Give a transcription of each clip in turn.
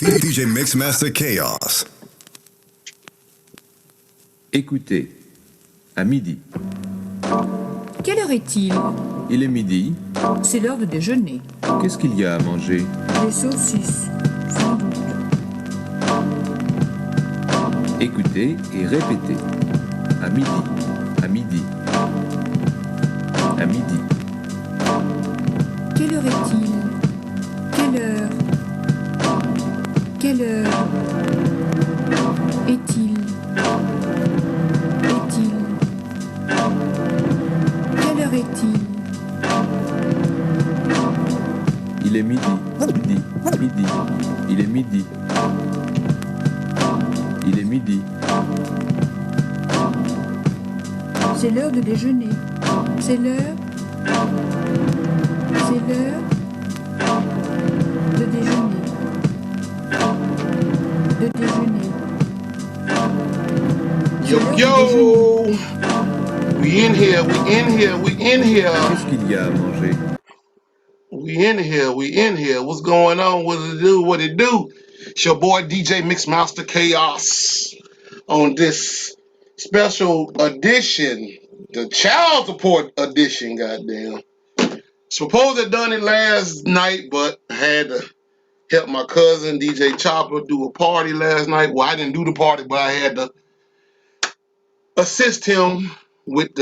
DJ Mixmaster Chaos. Écoutez, à midi. Quelle heure est-il? Il est midi. C'est l'heure de déjeuner. Qu'est-ce qu'il y a à manger? Des saucisses, sans doute. Écoutez et répétez. À midi. À midi. À midi. Quelle heure est-il? Quelle heure? Quelle heure est-il? Est-il? Quelle heure est-il? Il est midi. Midi. Midi. Il est midi. Il est midi. C'est l'heure de déjeuner. C'est l'heure. C'est l'heure de déjeuner. De déjeuner. Yo, yo! We in here, we in here, we in here. Qu'est-ce qu'il y a à manger? We in here, we in here. What's going on? What it do? What it do? It's your boy DJ Mixmaster Chaos on this special edition, the child support edition, goddamn. Supposed to done it last night, but I had to help my cousin DJ Chopper do a party last night. Well, I didn't do the party, but I had to assist him with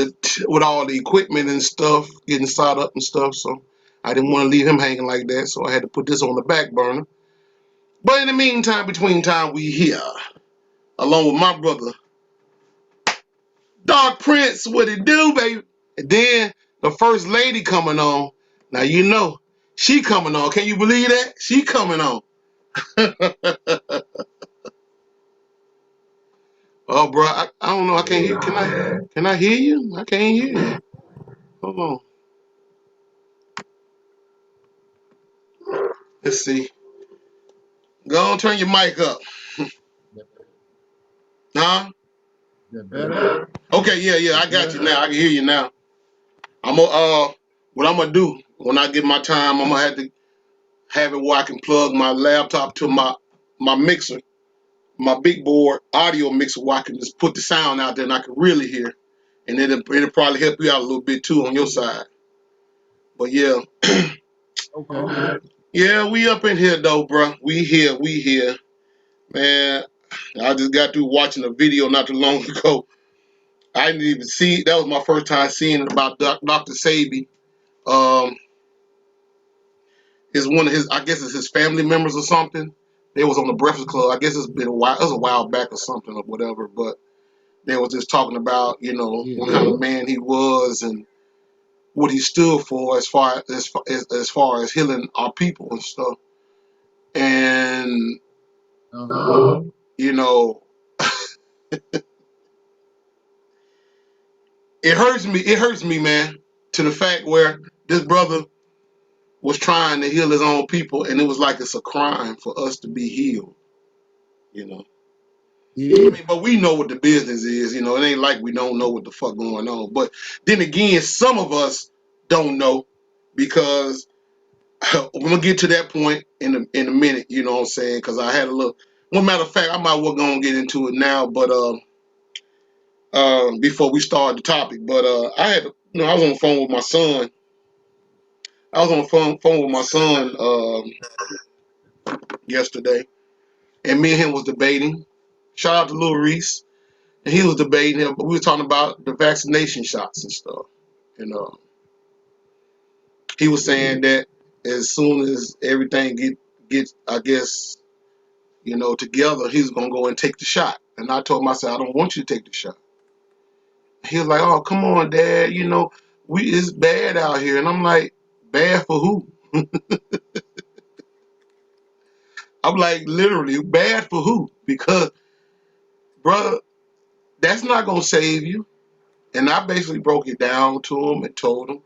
all the equipment and stuff, getting set up and stuff. So I didn't want to leave him hanging like that. So I had to put this on the back burner. But in the meantime, between time, we here, along with my brother, Dark Prince. What it do, baby? And then the first lady coming on. Now you know she coming on. Can you believe that? She coming on. Oh, bro, I don't know. I can't hear. Can I hear you? I can't hear you. Hold on. Let's see. Go on, turn your mic up. Huh? Okay, yeah, I got you now. I can hear you now. What I'm gonna do when I get my time, I'm gonna have to have it where I can plug my laptop to my mixer, my big board audio mixer, where I can just put the sound out there and I can really hear, and it'll probably help you out a little bit too on your side. But yeah, Okay. yeah, we up in here though, bro. We here, man. I just got through watching a video not too long ago. I didn't even see. That was my first time seeing it about Dr. Sabi. Is one of his, I guess it's his family members or something. They was on the Breakfast Club. I guess it's been a while. It was a while back or something or whatever. But they was just talking about, what kind of man he was and what he stood for as far as healing our people and stuff. And you know, it hurts me. It hurts me, man, to the fact where this brother was trying to heal his own people, and it was like it's a crime for us to be healed. You know. I mean, but we know what the business is. It ain't like we don't know what the fuck going on. But then again, some of us don't know because we're gonna get to that point in a minute. You know what I'm saying? Because I had a little. One matter of fact, I might well go and get into it now, but before we start the topic. But I had, I was on the phone with my son. I was on the phone with my son yesterday, and me and him was debating. Shout out to Lil Reese. And he was debating him, but we were talking about the vaccination shots and stuff. And he was saying that as soon as everything gets, I guess, together, he's gonna go and take the shot. And I told him, I said, I don't want you to take the shot. He was like, oh, come on, Dad, it's bad out here. And I'm like, bad for who? I'm like, literally, bad for who? Because, brother, that's not gonna save you. And I basically broke it down to him and told him,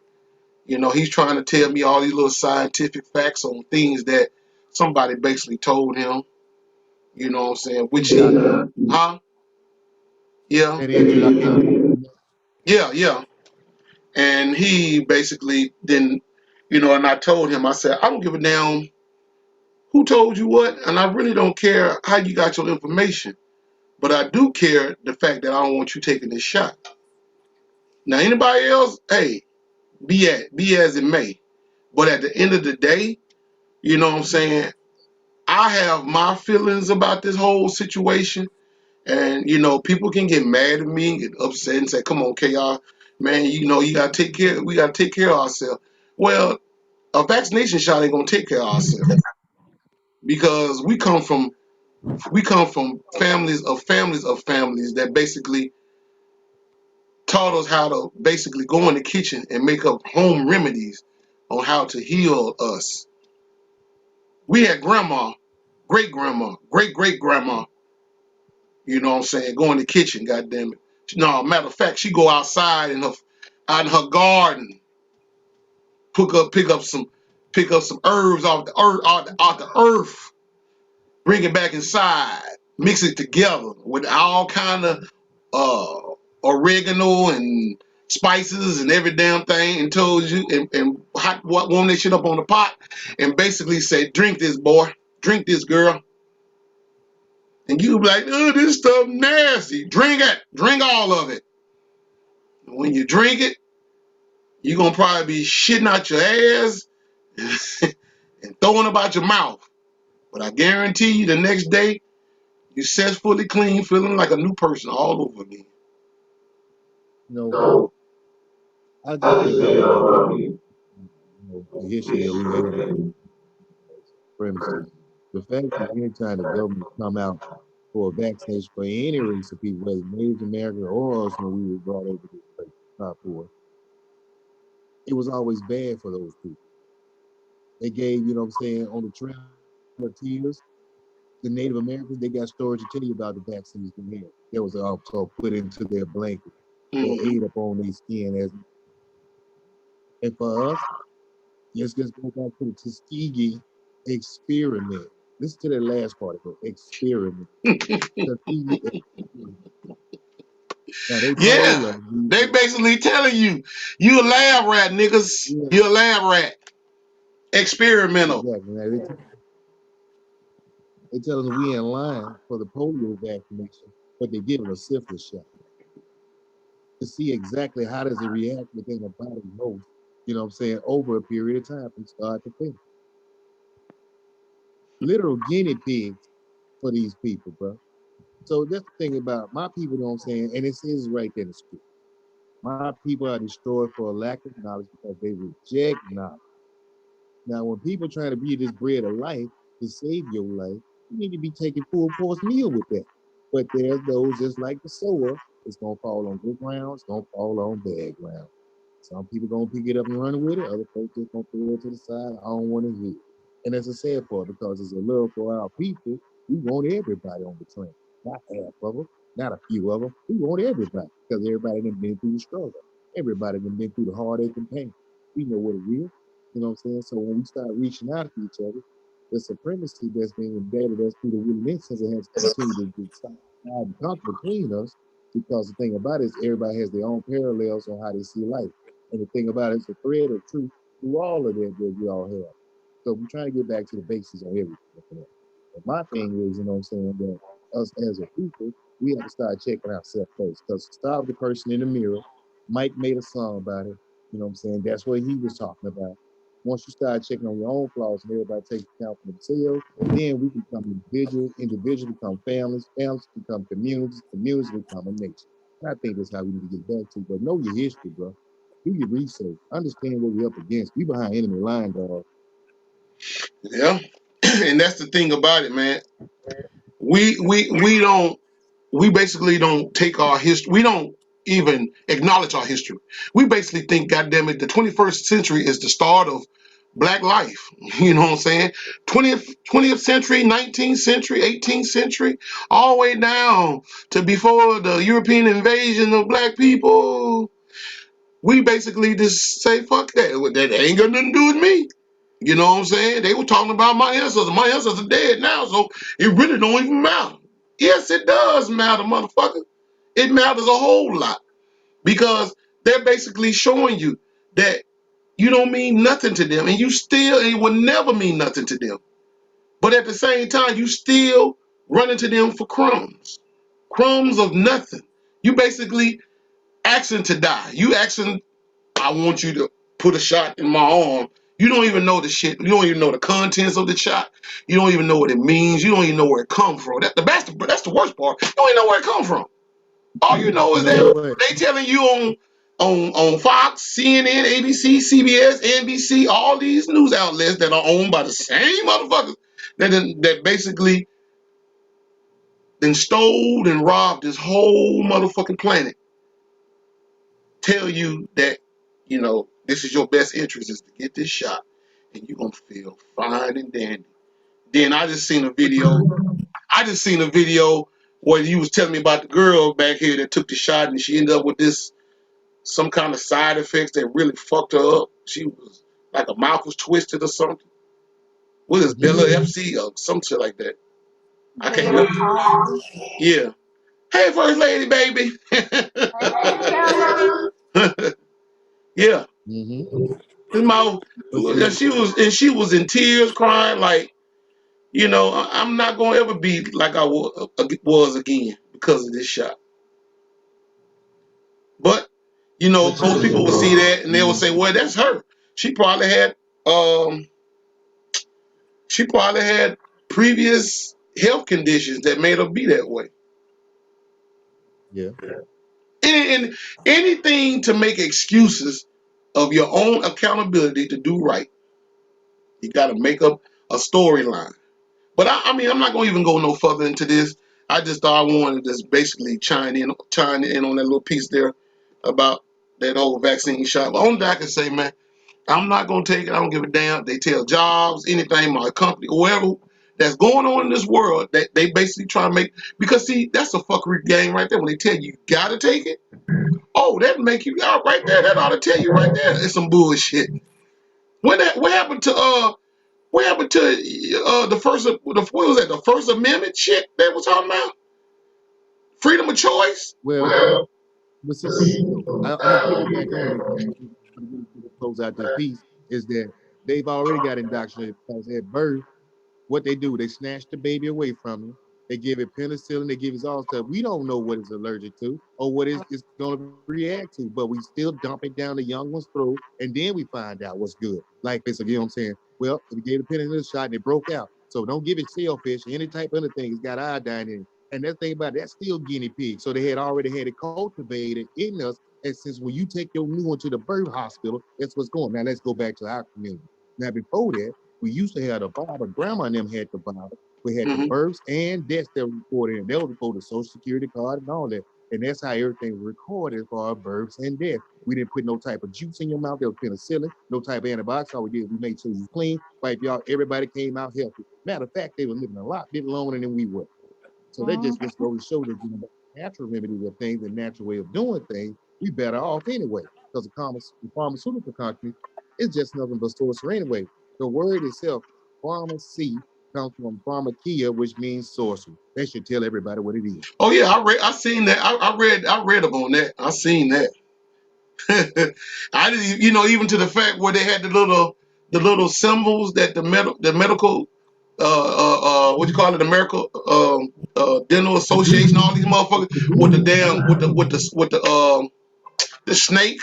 he's trying to tell me all these little scientific facts on things that somebody basically told him. You know what I'm saying? Which, huh? Yeah. Yeah. And he basically then, and I told him, I said, I don't give a damn Who told you what? And I really don't care how you got your information, but I do care the fact that I don't want you taking this shot. Now, anybody else, hey, be as it may. But at the end of the day, you know what I'm saying? I have my feelings about this whole situation. And, you know, people can get mad at me, get upset and say, come on, KR, man, you know, we got to take care of ourselves. Well, a vaccination shot ain't going to take care of ourselves because we come from families of families that basically taught us how to basically go in the kitchen and make up home remedies on how to heal us. We had grandma, great grandma, great great grandma, you know what I'm saying, go in the kitchen, goddamn it. No, matter of fact, she go outside out in her garden, pick up some herbs off the earth, bring it back inside, mix it together with all kind of oregano and spices and every damn thing, and told you and warm that shit up on the pot and basically said, drink this, boy, drink this, girl. And you be like, oh, this stuff nasty. Drink it. Drink all of it. When you drink it, you're gonna probably be shitting out your ass and throwing about your mouth. But I guarantee you the next day, you're fully clean, feeling like a new person all over again. No, I just think about the history that we have with supremacy. The fact that anytime the government come out for a vaccination for any race of people, whether Native American or us when we were brought over to this place, not for, it was always bad for those people. They gave, you know what I'm saying, on the trail of tears, the Native Americans, they got stories to tell you about the vaccines they had. That was also put into their blanket. They ate up on their skin. And for us, let's just go back to the Tuskegee experiment. Listen to the last part of it, experiment. Tuskegee experiment. Now they told Yeah, us, they basically telling you a lab rat, niggas. yeah, You a lab rat. Experimental. exactly. Now they tell us we in line for the polio vaccination, but they give us a syphilis shot to see exactly how does it react within the body most, you know what I'm saying, over a period of time from start to finish. Literal guinea pigs for these people, bro. So that's the thing about my people, you know what I'm saying, and it says right there in the script. My people are destroyed for a lack of knowledge because they reject knowledge. Now, when people try to be this bread of life to save your life, you need to be taking full course meal with that. But there's those just like the sower, it's gonna fall on good ground, it's gonna fall on bad ground. Some people gonna pick it up and run with it, other folks just gonna throw it to the side. I don't want to hear it. And that's a sad part because it's a love for our people. We want everybody on the train, not half of them, not a few of them. We want everybody because everybody done been through the struggle. Everybody done been through the heartache and pain. We know what it is. You know what I'm saying? So when we start reaching out to each other, the supremacy that's being embedded us through the wooden incense has continued to stop and come between us. Because the thing about it is everybody has their own parallels on how they see life. And the thing about it is a thread of truth through all of that we all have. So we're trying to get back to the basics on everything. And my thing is, you know what I'm saying, that us as a people, we have to start checking ourselves first. Because stop the person in the mirror. Mike made a song about it. You know what I'm saying? That's what he was talking about. Once you start checking on your own flaws and everybody takes account for themselves, then we become individuals become families become communities become a nation. And I think that's how we need to get back to. But know your history, bro. Do your research. Understand what we're up against. We behind enemy line, dog. Yeah. And that's the thing about it, man. We basically don't take our history. We don't even acknowledge our history. We basically think, goddamn it, the 21st century is the start of black life. You know what I'm saying? 20th century, 19th century, 18th century, all the way down to before the European invasion of black people. We basically just say, fuck that. That ain't got nothing to do with me. You know what I'm saying? They were talking about my ancestors. My ancestors are dead now, so it really don't even matter. Yes, it does matter, motherfucker. It matters a whole lot because they're basically showing you that you don't mean nothing to them, and you still, it will never mean nothing to them. But at the same time, you still running to them for crumbs of nothing. You basically asking to die. You asking, I want you to put a shot in my arm. You don't even know the shit. You don't even know the contents of the shot. You don't even know what it means. You don't even know where it come from. That's the worst part. You don't even know where it come from. All you know You is know that what? they telling you on Fox, CNN, ABC, CBS, NBC, all these news outlets that are owned by the same motherfuckers that basically then stole and robbed this whole motherfucking planet. Tell you that, this is your best interest is to get this shot and you're gonna feel fine and dandy. Then I just seen a video. I just seen a video where you was telling me about the girl back here that took the shot and she ended up with some kind of side effects that really fucked her up. She was like her mouth was twisted or something. What is Mm-hmm. Bella FC or some shit like that? I can't Bella remember. Palsy. Yeah. Hey, First Lady, baby. Hey, Bella. Yeah. Mm-hmm. His mouth. But see, She was in tears, crying like, I'm not gonna ever be like I was again because of this shot. But but you most know, people will bro. see that and they will Mm, say, "Well, that's her. She probably had um, she probably had previous health conditions that made her be that way." yeah. And anything to make excuses of your own accountability to do right, you got to make up a storyline. But I mean, I'm not gonna even go no further into this. I just thought I wanted to just basically chime in on that little piece there about that whole vaccine shot. But only thing I can say, man, I'm not gonna take it. I don't give a damn. They tell Jobs, anything, my company, whoever that's going on in this world, that they basically try to make, because see, that's a fuckery game right there. When they tell you you gotta take it, oh, that make you out right there. That ought to tell you right there. It's some bullshit. What happened to the what was that? The First Amendment shit they was talking about? Freedom of choice? Well, but see, so I'm gonna piggyback on this to close out this piece. Is that they've already got indoctrinated because at birth what they do, they snatch the baby away from you. They give it penicillin, they give it all stuff. We don't know what it's allergic to or what it's going to react to, but we still dump it down the young one's throat, and then we find out what's good. Like this, you know what I'm saying? Well, we gave the penicillin shot and it broke out. So don't give it shellfish, any type of other thing. It's got iodine in it. And that thing about it, that's still guinea pig. So they had already had it cultivated in us. And since when you take your new one to the birth hospital, that's what's going. Now let's go back to our community. Now before that, we used to have the Bible. Grandma and them had the Bible. We had the Mm-hmm. births and deaths that were recorded, and that was before the Social Security card and all that. And that's how everything was recorded for our births and deaths. We didn't put no type of juice in your mouth. There was penicillin, no type of antibiotics. All we did, we made sure you clean. Wipe y'all. Everybody came out healthy. Matter of fact, they were living a lot bit longer than we were. So that just goes to show that natural remedies of things and natural way of doing things, we better off anyway. Because the pharmaceutical company is just nothing but sorcery anyway. The word itself, pharmacy, comes from pharmakia, which means sorcery. That should tell everybody what it is. Oh yeah, I seen that. I read up on that. I seen that. I didn't, even to the fact where they had the little symbols that the medical what you call it, the medical dental association, all these motherfuckers with the damn the snake,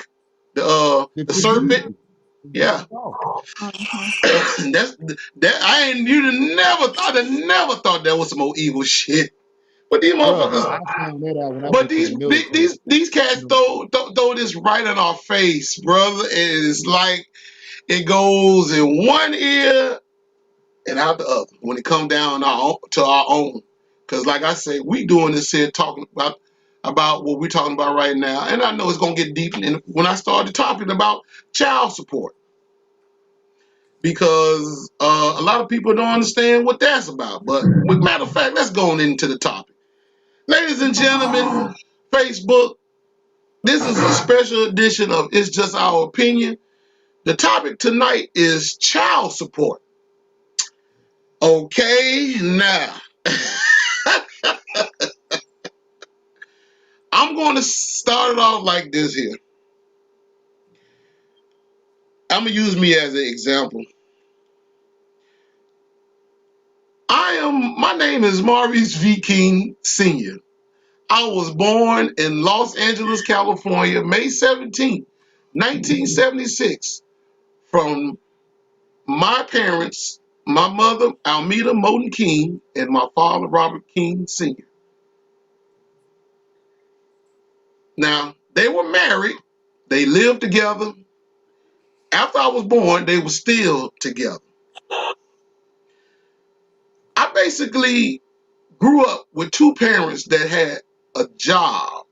the serpent. Yeah. That's that I ain't I'd have never thought that was some old evil shit. But these Bro, motherfuckers, I found that out when I but went to the these military. these cats throw this right in our face, brother. And it's like it goes in one ear and out the other when it comes down to our own. Because like I said, we doing this here talking about what we're talking about right now. And I know it's gonna get deep when I started talking about child support. Because a lot of people don't understand what that's about. But matter of fact, let's go on into the topic. Ladies and gentlemen, Facebook, this is a special edition of It's Just Our Opinion. The topic tonight is child support. Okay, now, I'm going to start it off like this here. I'm going to use me as an example. My name is Maurice V. King Sr. I was born in Los Angeles, California, May 17, 1976, from my parents, my mother, Almeda Moten King, and my father, Robert King Sr. Now, they were married. They lived together. After I was born, they were still together. I basically grew up with two parents that had a job,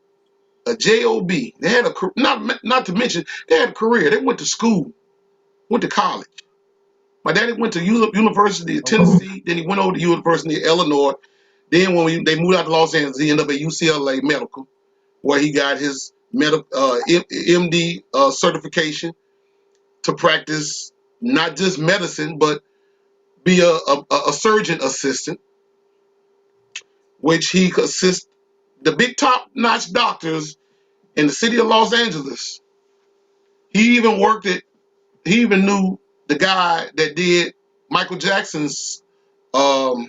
a job. They had a not to mention they had a career. They went to school, went to college. My daddy went to University of Okay. Tennessee. Then he went over to University of Illinois. Then they moved out to Los Angeles, he ended up at UCLA Medical, where he got his MD certification to practice not just medicine, but be a surgeon assistant, which he could assist the big top-notch doctors in the city of Los Angeles. He even worked at, he even knew the guy that did Michael Jackson's um,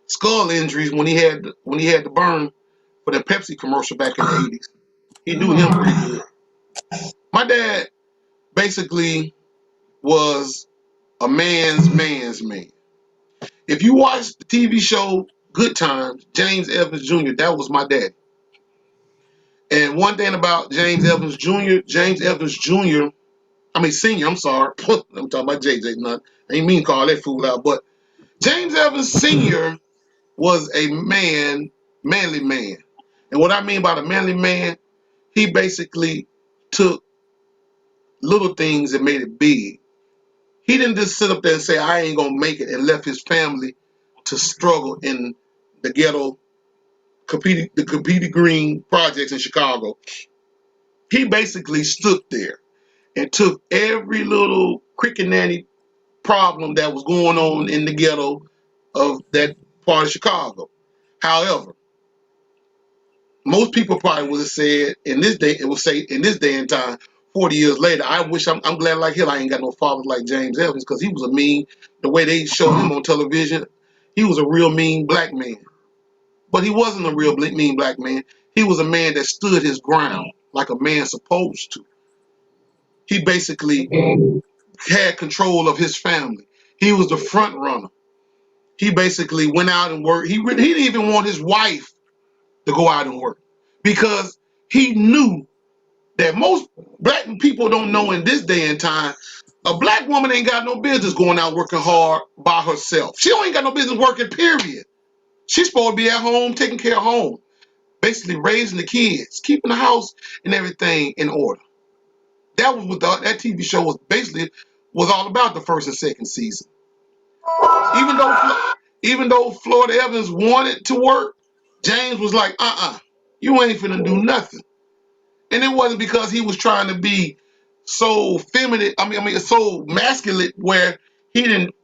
skull injuries when he had the burn for the Pepsi commercial back in the 80s. He knew him pretty good. My dad basically was a man's man. If you watch the TV show Good Times, James Evans Jr., that was my dad. And one thing about James Evans Jr., Senior, I'm sorry. I'm talking about JJ. I ain't mean to call that fool out, but James Evans Sr. was a manly man. And what I mean by the manly man, he basically took little things and made it big. He didn't just sit up there and say, I ain't gonna make it, and left his family to struggle in the ghetto, the Capiti Green projects in Chicago. He basically stood there and took every little cricket nanny problem that was going on in the ghetto of that part of Chicago. However, most people probably would have said in this day and time, 40 years later, I'm glad like hell I ain't got no father like James Evans, because he was a mean, the way they showed him on television, he was a real mean black man. But he wasn't a real mean black man. He was a man that stood his ground like a man supposed to. He basically had control of his family. He was the front runner. He basically went out and worked. He didn't even want his wife to go out and work, because he knew that most black people don't know in this day and time, a black woman ain't got no business going out working hard by herself. She ain't got no business working, period. She's supposed to be at home, taking care of home, basically raising the kids, keeping the house and everything in order. That was what that TV show was all about, the first and second season. Even though Florida Evans wanted to work, James was like, you ain't finna do nothing. And it wasn't because he was trying to be so feminine, so masculine, where he didn't,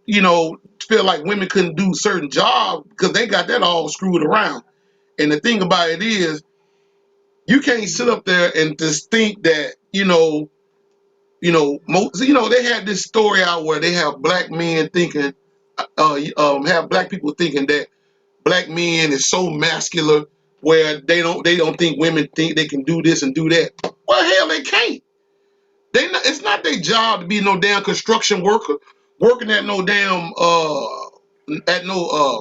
feel like women couldn't do certain jobs, because they got that all screwed around. And the thing about it is, you can't sit up there and just think that, they had this story out where they have black men thinking, have black people thinking that black men is so masculine, where they don't think women think they can do this and do that. Well, hell, they can't. It's not their job to be no damn construction worker, working at no damn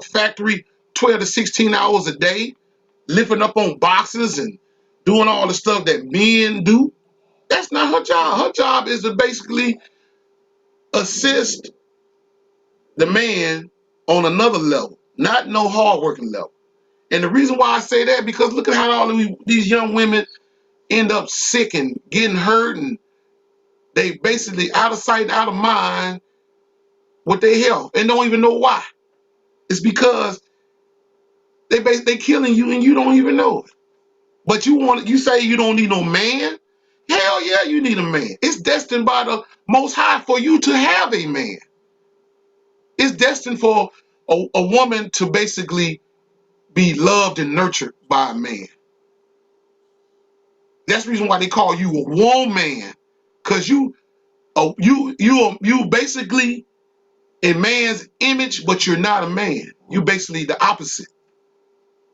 factory 12 to 16 hours a day, lifting up on boxes and doing all the stuff that men do. That's not her job. Her job is to basically assist the man on another level, not no hard working level. And the reason why I say that, because look at how all of these young women end up sick and getting hurt, and they basically out of sight, out of mind with their health, and don't even know why. It's because they killing you and you don't even know it. But you say you don't need no man? Hell yeah, you need a man. It's destined by the Most High for you to have a man. It's destined for a woman to basically be loved and nurtured by a man. That's the reason why they call you a woman, because you basically in man's image, but you're not a man. You're basically the opposite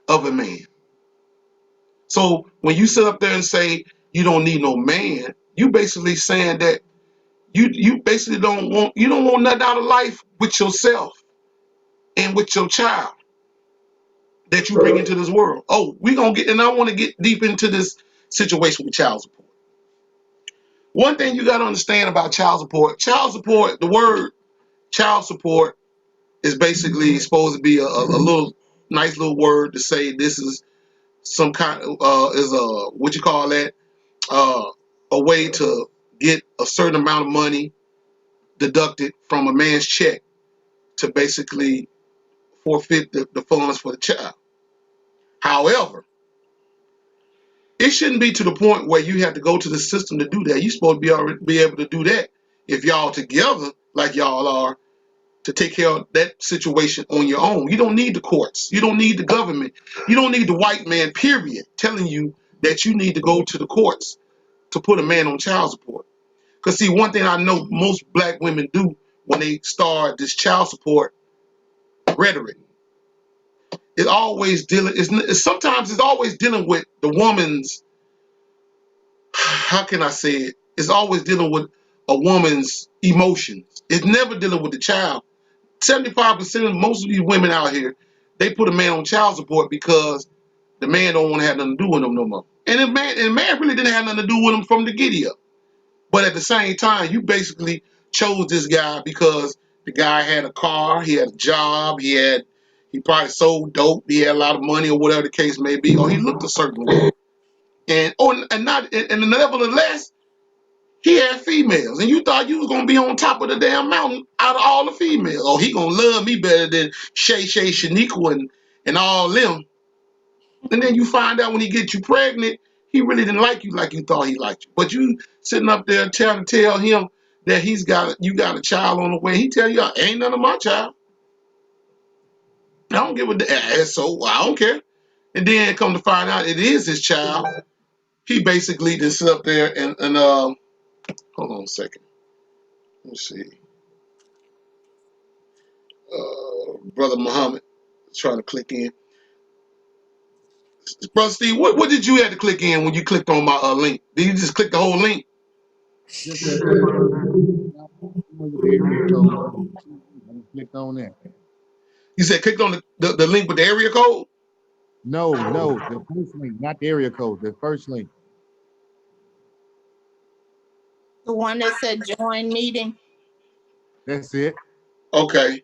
of a man. So when you sit up there and say you don't need no man, you basically saying that you basically don't want nothing out of life with yourself and with your child that you bring into this world. Oh, we gonna get, and I want to get deep into this situation with child support. One thing you got to understand about child support, the word child support is basically supposed to be a little nice little word to say this is some kind of is a what you call that uh, a way to get a certain amount of money deducted from a man's check to basically forfeit the funds for the child. However, it shouldn't be to the point where you have to go to the system to do that. You're supposed to be able to do that if y'all together like y'all are to take care of that situation on your own. You don't need the courts. You don't need the government. You don't need the white man, period, telling you that you need to go to the courts to put a man on child support. Because see, one thing I know most black women do when they start this child support rhetoric, sometimes it's always dealing with the woman's, how can I say it? It's always dealing with a woman's emotions. It's never dealing with the child. 75% of most of these women out here, they put a man on child support because the man don't want to have nothing to do with them no more. And the man really didn't have nothing to do with him from the giddy up. But at the same time, you basically chose this guy because the guy had a car, he had a job, he probably sold dope, he had a lot of money or whatever the case may be, or he looked a certain way. And nevertheless, he had females, and you thought you was gonna be on top of the damn mountain out of all the females. Oh, he gonna love me better than Shay Shaniqua and all them. And then you find out when he gets you pregnant, he really didn't like you like you thought he liked you. But you sitting up there trying to tell him that you got a child on the way. He tell you, ain't none of my child. I don't give a damn. So I don't care. And then come to find out it is his child. He basically just sit up there and hold on a second. Let's see. Brother Muhammad trying to click in. Brother Steve, what did you have to click in when you clicked on my link? Did you just click the whole link? Just that first one with the area code. I clicked on that. You said clicked on the link with the area code? No, the first link, not the area code, the first link. The one that said join meeting. That's it. Okay.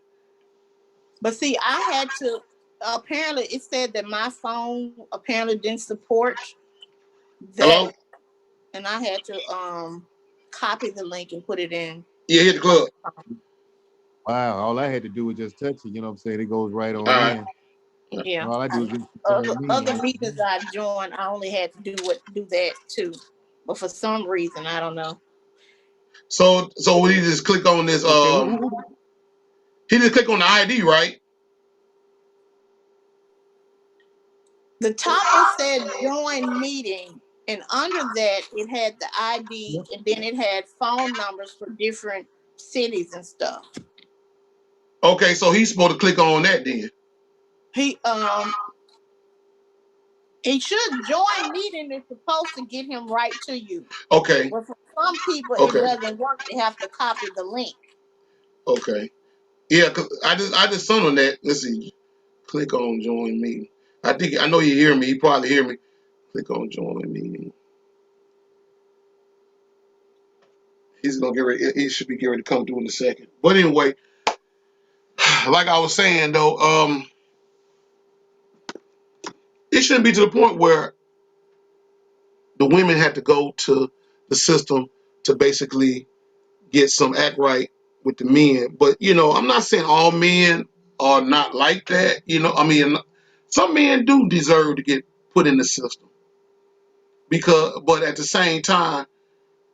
But see, I had to, apparently it said that my phone apparently didn't support that. Hello? And I had to copy the link and put it in. Yeah, hit the club. Wow, all I had to do was just touch it, you know what I'm saying? It goes right on All in. Yeah. All I do is just Other meetings I joined, I only had to do that too. But for some reason, I don't know. So when he just click on this, he just click on the ID, right? The top one said join meeting, and under that it had the ID, and then it had phone numbers for different cities and stuff. Okay, so he's supposed to click on that then. He should join meeting. It's supposed to get him right to you. Okay. But for some people, Okay. it doesn't work. They have to copy the link. Okay. Yeah, cause I just sent on that. Let's see. Click on join meeting. I know you hear me. You probably hear me. Click on join meeting. He's gonna get ready. He should be getting ready to come through in a second. But anyway, like I was saying though, it shouldn't be to the point where the women had to go to the system to basically get some act right with the men. But I'm not saying all men are not like that. I mean, some men do deserve to get put in the system but at the same time,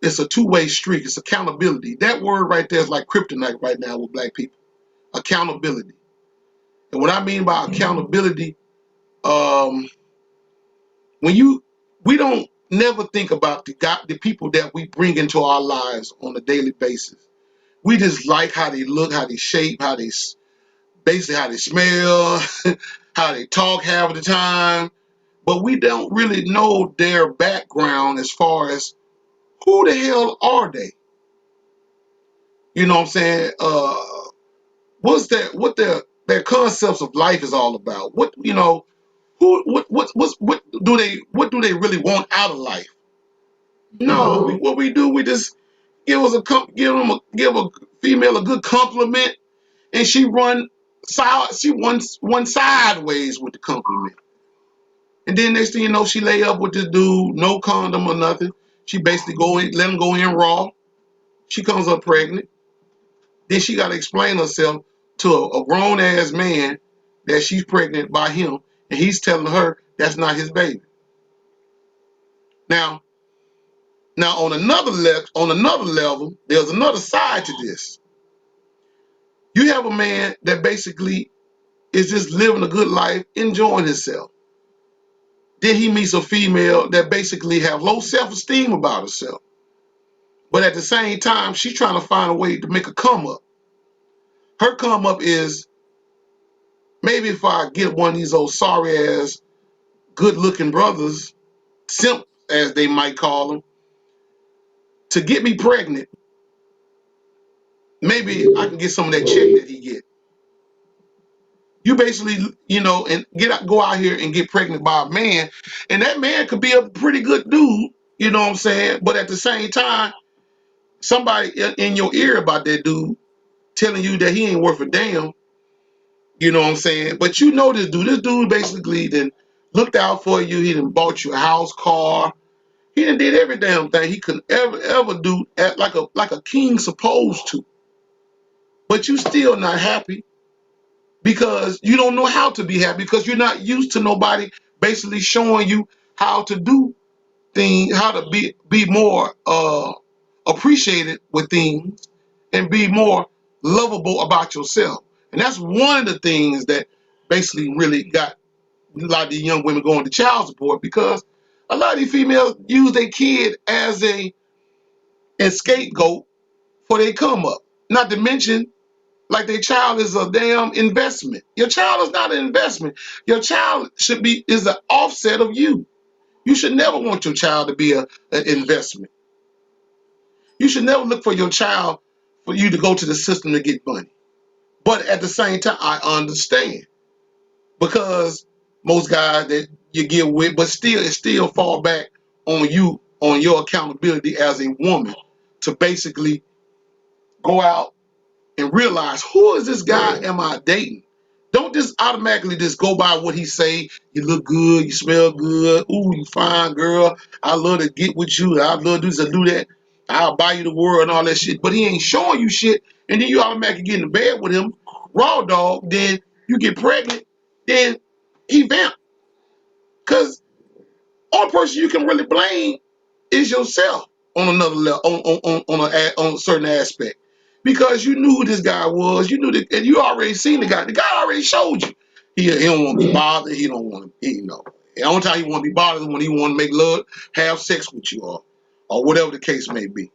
it's a two-way street. It's accountability. That word right there is like kryptonite right now with black people. Accountability. And what I mean by accountability, we don't never think about the people that we bring into our lives on a daily basis. We just like how they look, how they shape, basically how they smell, how they talk half of the time. But we don't really know their background as far as who the hell are they? You know what I'm saying? What their concepts of life is all about? What what do they really want out of life? No, what we do, we just give a female a good compliment, and she run one sideways with the compliment, and then next thing you know, she lay up with this dude, no condom or nothing. She basically let him go in raw. She comes up pregnant. Then she got to explain herself to a grown ass man that she's pregnant by him, and he's telling her that's not his baby. Now on another level, there's another side to this. You have a man that basically is just living a good life, enjoying himself. Then he meets a female that basically have low self-esteem about herself. But at the same time, she's trying to find a way to make a come up. Her come up is, maybe if I get one of these old sorry ass, good looking brothers, simp as they might call them, to get me pregnant, maybe I can get some of that check that he get. You basically, and go out here and get pregnant by a man, and that man could be a pretty good dude, you know what I'm saying? But at the same time, somebody in your ear about that dude telling you that he ain't worth a damn, you know what I'm saying? But you know this dude basically then looked out for you, he done bought you a house, car, he done did every damn thing he could ever do like a king supposed to. But you still not happy, because you don't know how to be happy, because you're not used to nobody basically showing you how to do things, how to be more appreciated with things, and be more lovable about yourself. And that's one of the things that basically really got a lot of these young women going to child support, because a lot of these females use their kid as a scapegoat for their come up. Not to mention, like, their child is a damn investment. Your child is not an investment. Your child is an offset of you. You should never want your child to be an investment. You should never look for your child for you to go to the system to get money. But at the same time, I understand, because most guys that you get with, but it still fall back on you, on your accountability as a woman, to basically go out and realize, who is this guy am I dating? Don't just automatically just go by what he say. You look good, you smell good, ooh, you fine, girl. I love to get with you. I love to do that. I'll buy you the world and all that shit. But he ain't showing you shit, and then you automatically get in bed with him, raw dog. Then you get pregnant. Then he vamp. Cause only person you can really blame is yourself on another level, on a certain aspect, because you knew who this guy was. You knew that, and you already seen the guy. The guy already showed you. He don't want to be bothered. He don't want to. The only time he want to be bothered is when he want to make love, have sex with you, or whatever the case may be.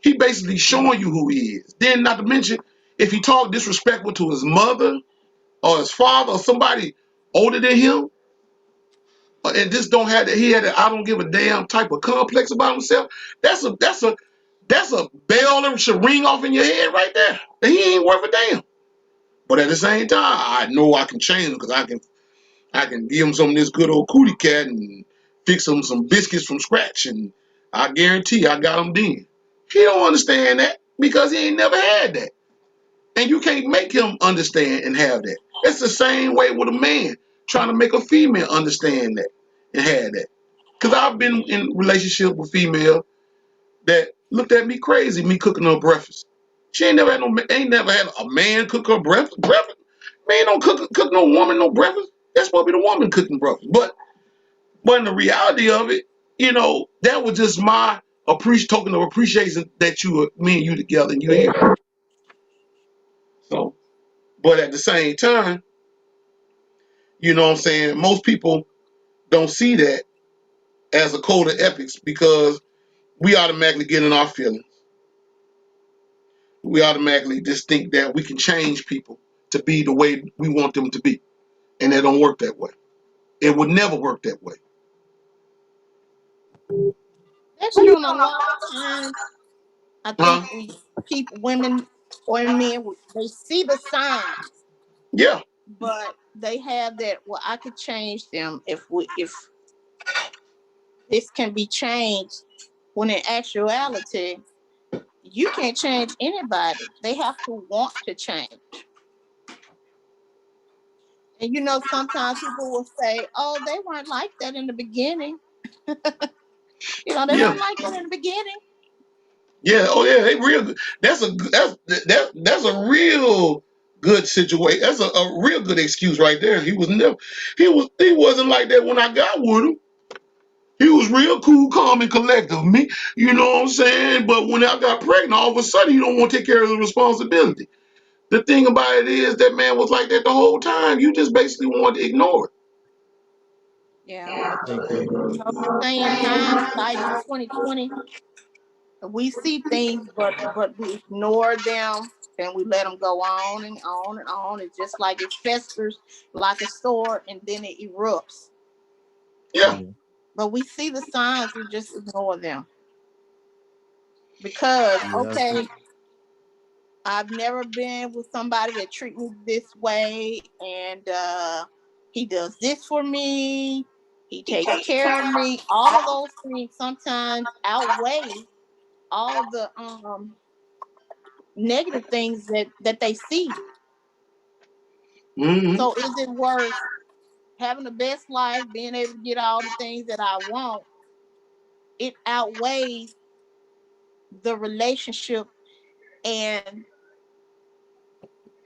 He basically showing you who he is. Then, not to mention, if he talk disrespectful to his mother or his father or somebody older than him, and just don't have that, he had a I don't give a damn type of complex about himself. That's a bell that should ring off in your head right there. And he ain't worth a damn. But at the same time, I know I can change him, because I can give him some of this good old cootie cat and fix him some biscuits from scratch, and I guarantee I got him then. He don't understand that, because he ain't never had that. And you can't make him understand and have that. It's the same way with a man trying to make a female understand that and have that. Because I've been in relationship with female that looked at me crazy, me cooking her breakfast. She ain't never had a man cook her breakfast. Man don't cook no woman no breakfast. That's supposed to be the woman cooking breakfast. But in the reality of it, that was just my token of appreciation that me and you together, and you here. So, but at the same time, you know what I'm saying, most people don't see that as a code of ethics, because we automatically get in our feelings. we automatically just think that we can change people to be the way we want them to be. And it don't work that way. It would never work that way. That's true. And a lot of times, I think Huh? women or men, they see the signs, Yeah. but they have that. Well, I could change them if this can be changed. When in actuality, you can't change anybody. They have to want to change. And sometimes people will say, "Oh, they weren't like that in the beginning." They Yeah. weren't like that in the beginning. Yeah. Oh yeah. They real good. That's a real good situation. That's a real good excuse right there. He wasn't like that when I got with him. He was real cool, calm, and collective. Me, you know what I'm saying? But when I got pregnant, all of a sudden he don't want to take care of the responsibility. The thing about it is that man was like that the whole time. You just basically wanted to ignore it. Yeah. I think that They're saying hindsight is 2020. We see things, but we ignore them and we let them go on and on and on. It's just like it festers like a sore and then it erupts. Yeah. yeah, But we see the signs, we just ignore them because yeah, I okay, think I've never been with somebody that treat me this way, and he does this for me. He takes care of me. All of those things sometimes outweigh all the negative things that they see. Hmm. So is it worth having the best life, being able to get all the things that I want? It outweighs the relationship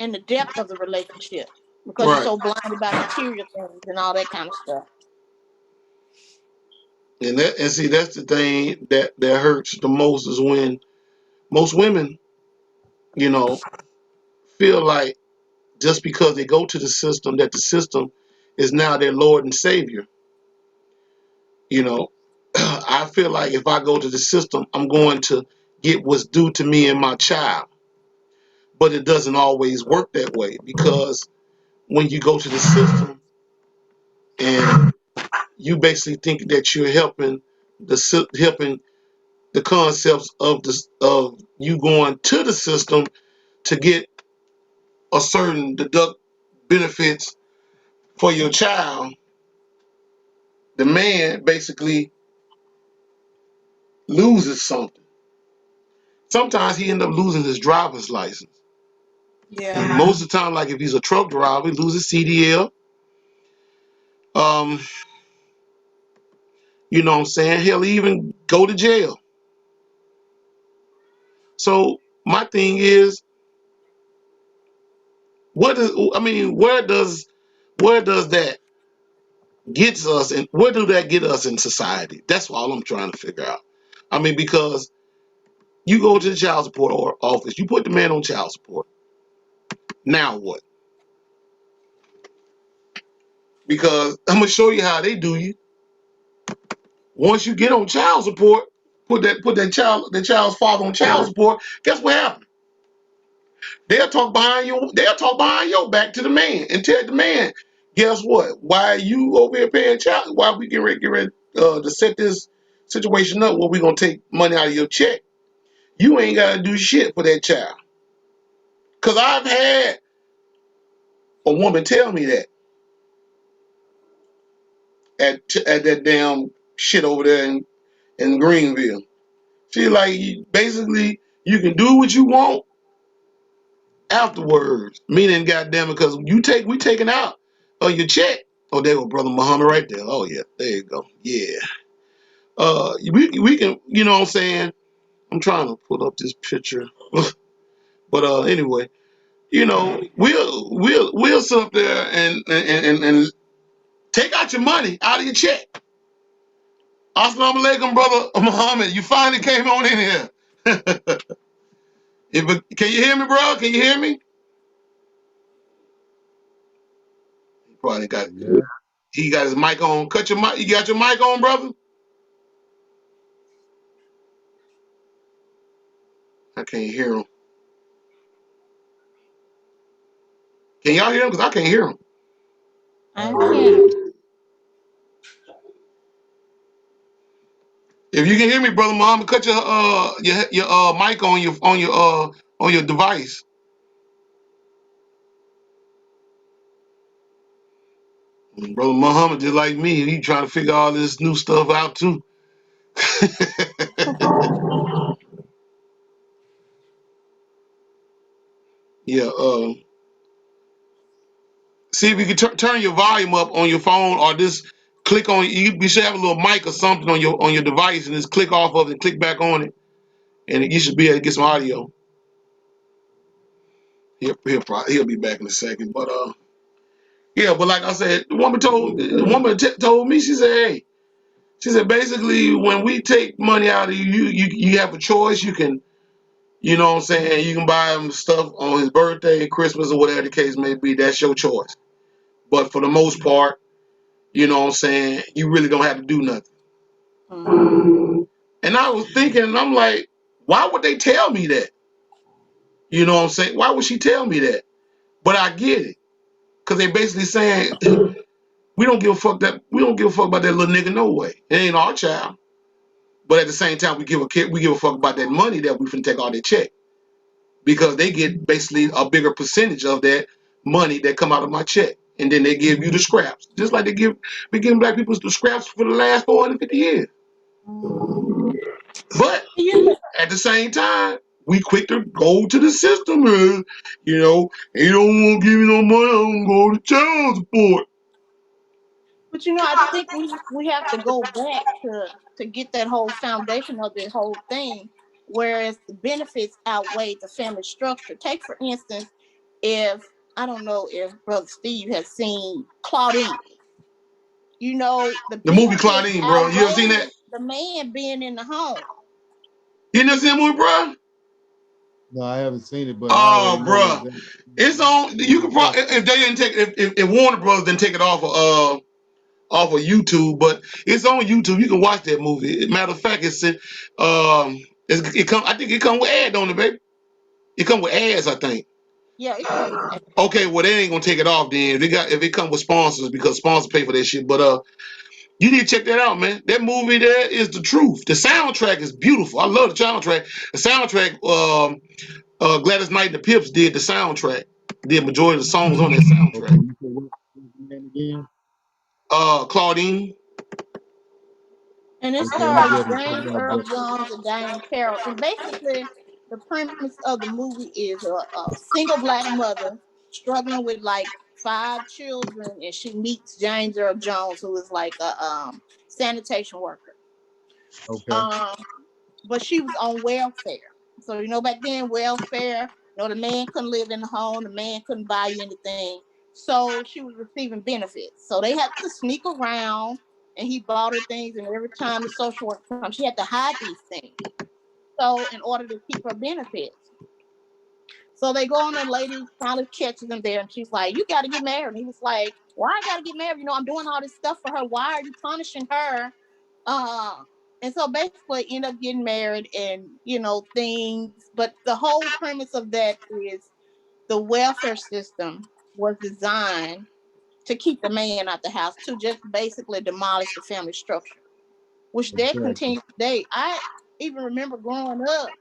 and the depth of the relationship because you're Right. so blinded by material things and all that kind of stuff. And see that's the thing that hurts the most is when most women, you know, feel like just because they go to the system that the system is now their Lord and Savior. You know, I feel like if I go to the system, I'm going to get what's due to me and my child. But it doesn't always work that way because when you go to the system and you basically think that you're helping helping the concepts of you going to the system to get a certain deduct benefits for your child, the man basically loses something. Sometimes he end up losing his driver's license. Yeah. And most of the time, like if he's a truck driver, he loses CDL. Um, you know what I'm saying? He'll even go to jail. So my thing is, where does that gets us and where do that get us in society? That's all I'm trying to figure out. I mean, because you go to the child support office, you put the man on child support. Now what? Because I'm gonna show you how they do you. Once you get on child support, put that child's father on child support. Guess what happens? They'll talk behind your back to the man and tell the man, guess what? Why are you over here paying child? Why we get ready to set this situation up where we gonna take money out of your check? You ain't gotta do shit for that child. Cause I've had a woman tell me that at that damn shit over there in Greenville. She like basically you can do what you want afterwards. Meaning, goddamn it, because we taking out your check. Oh, there go brother Muhammad right there. Oh yeah, there you go. Yeah. We can, you know what I'm saying. I'm trying to pull up this picture, but anyway, you know, we'll sit up there and take out your money out of your check. Assalamu alaikum, brother Muhammad. You finally came on in here. Can you hear me, bro? Can you hear me? He probably got yeah. he got his mic on. Cut your mic. You got your mic on, brother? I can't hear him. Can y'all hear him? Because I can't hear him. I can't. If you can hear me, brother Muhammad, cut your mic on your device. Brother Muhammad, just like me, he trying to figure all this new stuff out too. Yeah. See if you can turn your volume up on your phone, or just click on. You should have a little mic or something on your device, and just click off of it and click back on it, and you should be able to get some audio. He'll be back in a second, but yeah. But like I said, the woman told me, she said, hey, she said basically when we take money out of you have a choice. You can, you know what I'm saying, you can buy him stuff on his birthday, Christmas, or whatever the case may be. That's your choice. But for the most part, you know what I'm saying, you really don't have to do nothing. Mm-hmm. And I was thinking, and I'm like, why would they tell me that? You know what I'm saying? Why would she tell me that? But I get it. Because they basically saying, we don't give a fuck about that little nigga no way. It ain't our child. But at the same time, we give a fuck about that money that we finna take all their check. Because they get basically a bigger percentage of that money that come out of my check. And then they give you the scraps. Just like been giving black people the scraps for the last 450 years. But You know, at the same time, we quick to go to the system, and you know, they don't want to give me no money, I'm gonna go to child support. but you know, I think we have to go back to get that whole foundation of the whole thing, whereas the benefits outweigh the family structure. Take for instance, if I don't know if Brother Steve has seen Claudine. You know, the The movie benefits Claudine, bro. You ever seen that? outweigh the man being in the home. You never seen that movie, bro? No, I haven't seen it, but I already Oh, know bro. exactly It's on. You can what probably, if they didn't take, if Warner Brothers didn't take it off of YouTube, but it's on YouTube. You can watch that movie. Matter of fact, it come. I think it come with ads on it, baby. It come with ads, I think. Yeah, it comes with that. Okay, well they ain't gonna take it off then. If it come with sponsors, because sponsors pay for that shit. But you need to check that out, man. That movie there is the truth. The soundtrack is beautiful. I love the soundtrack. The soundtrack, Gladys Knight and the Pips did the soundtrack. Did majority of the songs on that okay, soundtrack. you said what's the name again? Claudine. And it Okay, I'm gonna stars definitely check James it out, Earl but Jones and Diane Carroll. And basically, the premise of the movie is a single black mother struggling with like 5 children, and she meets James Earl Jones, who is like a sanitation worker. okay. Um, but she was on welfare. So you know, back then, welfare. You know, the man couldn't live in the home, the man couldn't buy you anything. So she was receiving benefits. So they had to sneak around, and he bought her things. And every time the social worker comes, she had to hide these things. So in order to keep her benefits. So they go on, and the lady finally catches him there, and she's like, "You got to get married." And he was like, "Why I got to get married? You know, I'm doing all this stuff for her. Why are you punishing her?" Uh, and so basically, end up getting married, and you know things. But the whole premise of that is the welfare system was designed to keep the man out the house, to just basically demolish the family structure, which they Exactly. continue today. I even remember growing up,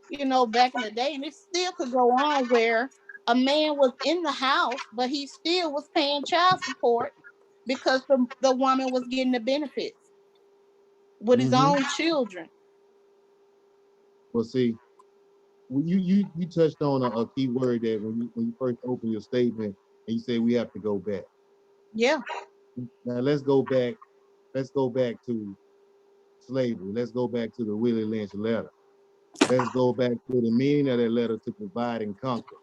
you know, back in the day, and it still could go on where a man was in the house, but he still was paying child support because the woman was getting the benefits with his Mm-hmm. own children. Well, see, you touched on a key word that when you first opened your statement and you said we have to go back. Yeah. Now let's go back. Let's go back to slavery. Let's go back to the Willie Lynch letter. Let's go back to the meaning of that letter to provide and conquer.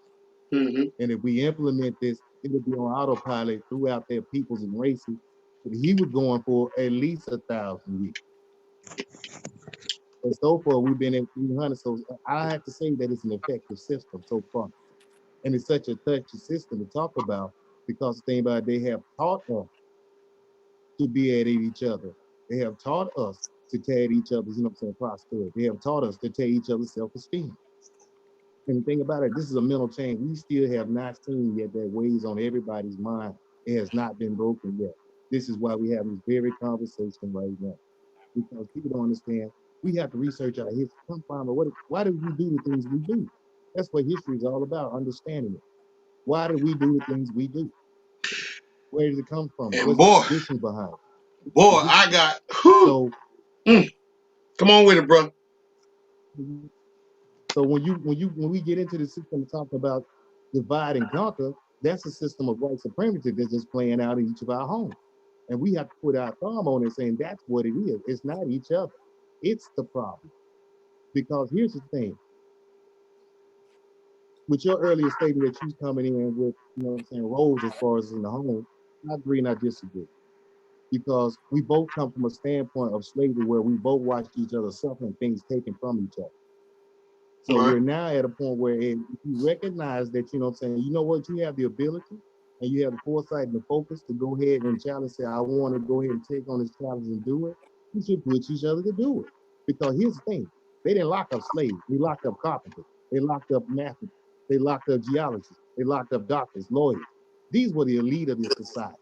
Mm-hmm. And if we implement this, it'll be on autopilot throughout their peoples and races. But he was going for at least 1,000 years. And so far, we've been at 300. So I have to say that it's an effective system so far. And it's such a touchy system to talk about because the thing about it, they have taught us to be at each other. They have taught us to tear at each other's, prosperity. They have taught us to tear each other's self-esteem. And the thing about it, this is a mental change we still have not seen yet that weighs on everybody's mind. It has not been broken yet. This is why we have this very conversation right now. Because people don't understand. We have to research our history. Come find out why did we do the things we do? That's what history is all about, understanding it. Why do we do the things we do? Where did it come from? And What's the boy, tradition behind it? I got whew, So come on with it, bro. So when we get into the system and talk about divide and conquer, that's a system of white supremacy that's just playing out in each of our homes. And we have to put our thumb on it saying that's what it is. It's not each other. It's the problem. Because here's the thing. With your earlier statement that you was coming in with, you know what I'm saying, roles as far as in the home, I agree and I disagree. Because we both come from a standpoint of slavery where we both watched each other suffer and things taken from each other. So Right. we're now at a point where if you recognize that, you know what I'm saying, you know what, you have the ability and you have the foresight and the focus to go ahead and challenge, say, I want to go ahead and take on this challenge and do it, you should push each other to do it. Because here's the thing, they didn't lock up slaves, they locked up carpenters, they locked up mathematics, they locked up geologists, they locked up doctors, lawyers. These were the elite of this society.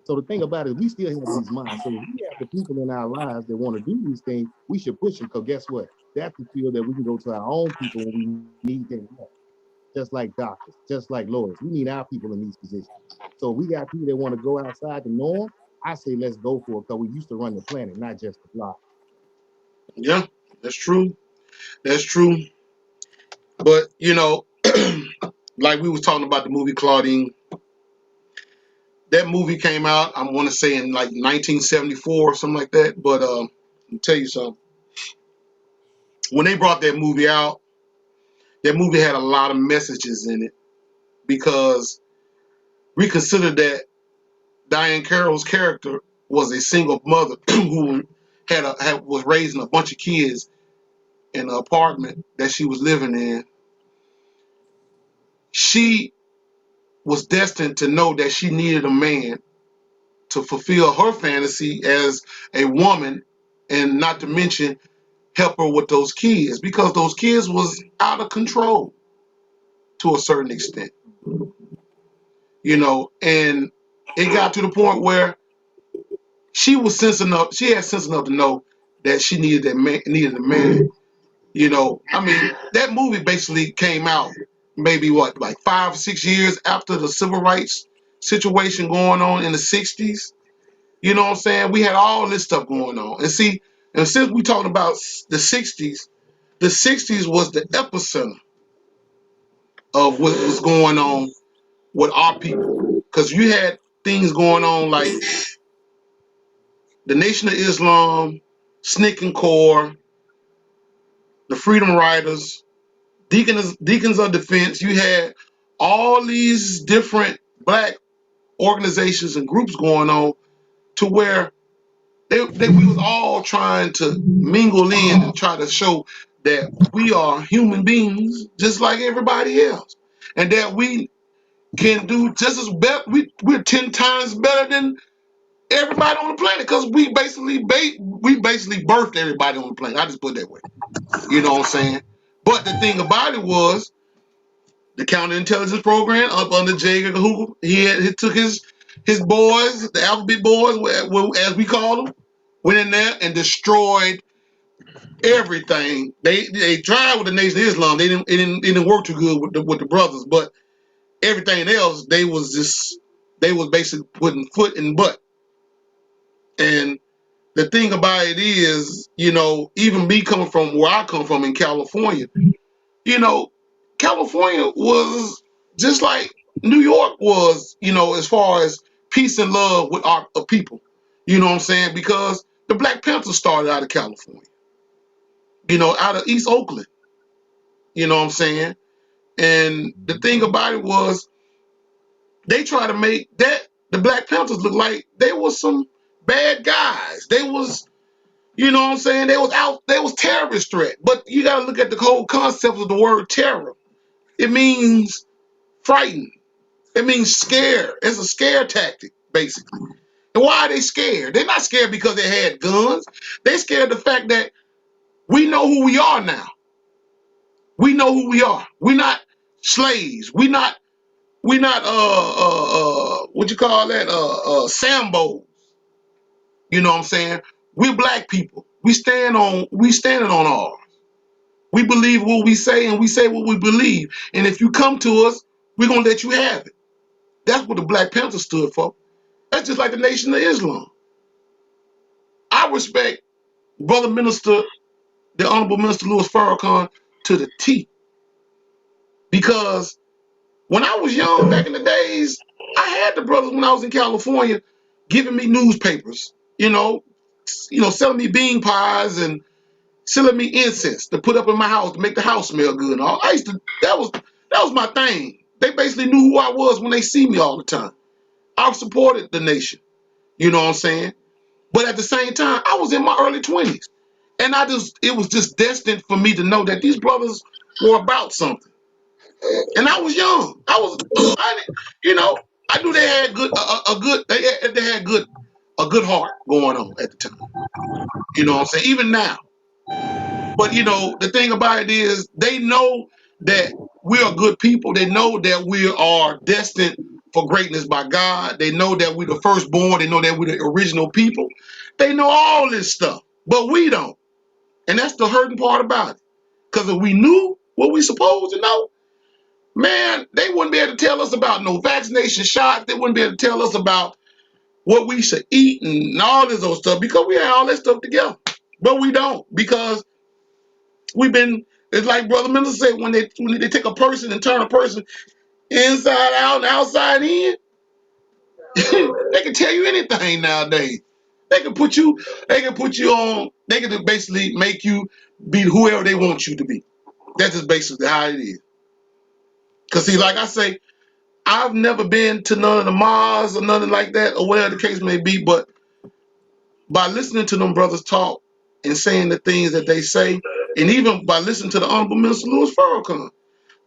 So the thing about it, we still have these minds. So if we have the people in our lives that want to do these things, we should push them. Because guess what? That's the field that we can go to our own people when we need them help. Just like doctors, just like lawyers. We need our people in these positions. So we got people that want to go outside the norm. I say let's go for it because we used to run the planet, not just the block. Yeah, that's true. That's true. But you know, like we was talking about the movie Claudine. That movie came out, I want to say in like 1974 or something like that. But let me tell you something. When they brought that movie out, that movie had a lot of messages in it because we considered that Diane Carroll's character was a single mother who was raising a bunch of kids in an apartment that she was living in. She was destined to know that she needed a man to fulfill her fantasy as a woman, and not to mention help her with those kids, because those kids was out of control to a certain extent, you know. And it got to the point where she had sense enough to know that she needed a man. You know, I mean, that movie basically came out maybe like 5 or 6 years after the civil rights situation going on in the 60s. You know what I'm saying? We had all this stuff going on. And see, and since we talking about the 60s was the epicenter of what was going on with our people. Because you had things going on like the Nation of Islam, SNCC Corps, the Freedom Riders, Deacons of Defense. You had all these different black organizations and groups going on to where we was all trying to mingle in and try to show that we are human beings just like everybody else, and that we can do just as better. We're 10 times better than everybody on the planet because we basically birthed everybody on the planet. I just put it that way. You know what I'm saying? But the thing about it was the counterintelligence program up under J. Edgar Hoover. He took his boys, the alphabet boys, as we call them, went in there and destroyed everything. They tried with the Nation of Islam. It didn't work too good with the brothers, but everything else they was basically putting foot in butt. And the thing about it is, you know, even me coming from where I come from in California, you know, California was just like New York was, you know, as far as peace and love with our people. You know what I'm saying? Because the Black Panthers started out of California, you know, out of East Oakland. You know what I'm saying? And the thing about it was they tried to make the Black Panthers look like they was some bad guys. They was, you know what I'm saying? They was terrorist threat. But you got to look at the whole concept of the word terror. It means frightened. It means scare. It's a scare tactic, basically. And why are they scared? They're not scared because they had guns. They scared the fact that we know who we are now. We know who we are. We're not slaves. We're not what you call that? Sambo. You know what I'm saying? We're black people. We standing on ours. We believe what we say and we say what we believe. And if you come to us, we're gonna let you have it. That's what the Black Panther stood for. That's just like the Nation of Islam. I respect Brother Minister, the Honorable Minister Louis Farrakhan, to the T. Because when I was young back in the days, I had the brothers when I was in California giving me newspapers, selling me bean pies and selling me incense to put up in my house to make the house smell good and all. That was my thing. They basically knew who I was when they see me all the time. I supported the nation. You know what I'm saying? But at the same time, I was in my early 20s. And it was just destined for me to know that these brothers were about something. And I was young. I knew they had a good heart going on at the time. You know what I'm saying? Even now. But the thing about it is they know that we are good people. They know that we are destined for greatness by God. They know that we're the firstborn. They know that we're the original people. They know all this stuff, but we don't. And that's the hurting part about it. Because if we knew what we supposed to know, man, they wouldn't be able to tell us about no vaccination shots. They wouldn't be able to tell us about what we should eat and all this old stuff because we had all that stuff together. But we don't because it's like Brother Minister said, when they take a person and turn a person inside out and outside in, they can tell you anything nowadays. They can put you on, they can basically make you be whoever they want you to be. That's just basically how it is. Because see, like I say, I've never been to none of the Mars or nothing like that, or whatever the case may be, but by listening to them brothers talk and saying the things that they say, and even by listening to the Honorable Minister Louis Farrakhan,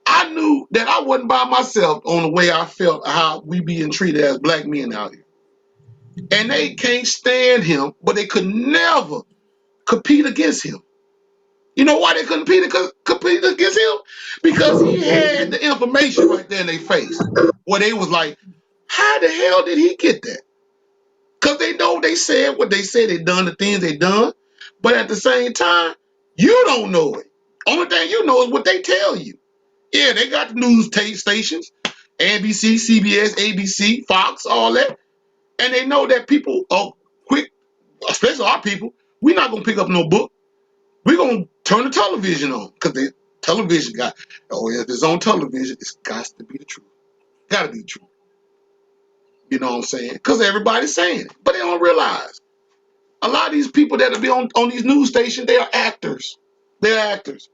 I knew that I wasn't by myself on the way I felt how we being treated as black men out here. And they can't stand him, but they could never compete against him. You know why they couldn't compete against him? Because he had the information right there in their face. Where they was like, how the hell did he get that? Because they know they said what they said, they done the things they done. But at the same time, you don't know it. Only thing you know is what they tell you. Yeah, they got the news stations, NBC, CBS, ABC, Fox, all that. And they know that people are quick, especially our people, we're not going to pick up no book. We're going to turn the television on because the television if it's on television, it's got to be the truth. Got to be the truth. You know what I'm saying? Because everybody's saying it, but they don't realize. A lot of these people that be on these news stations, they are actors. They're actors.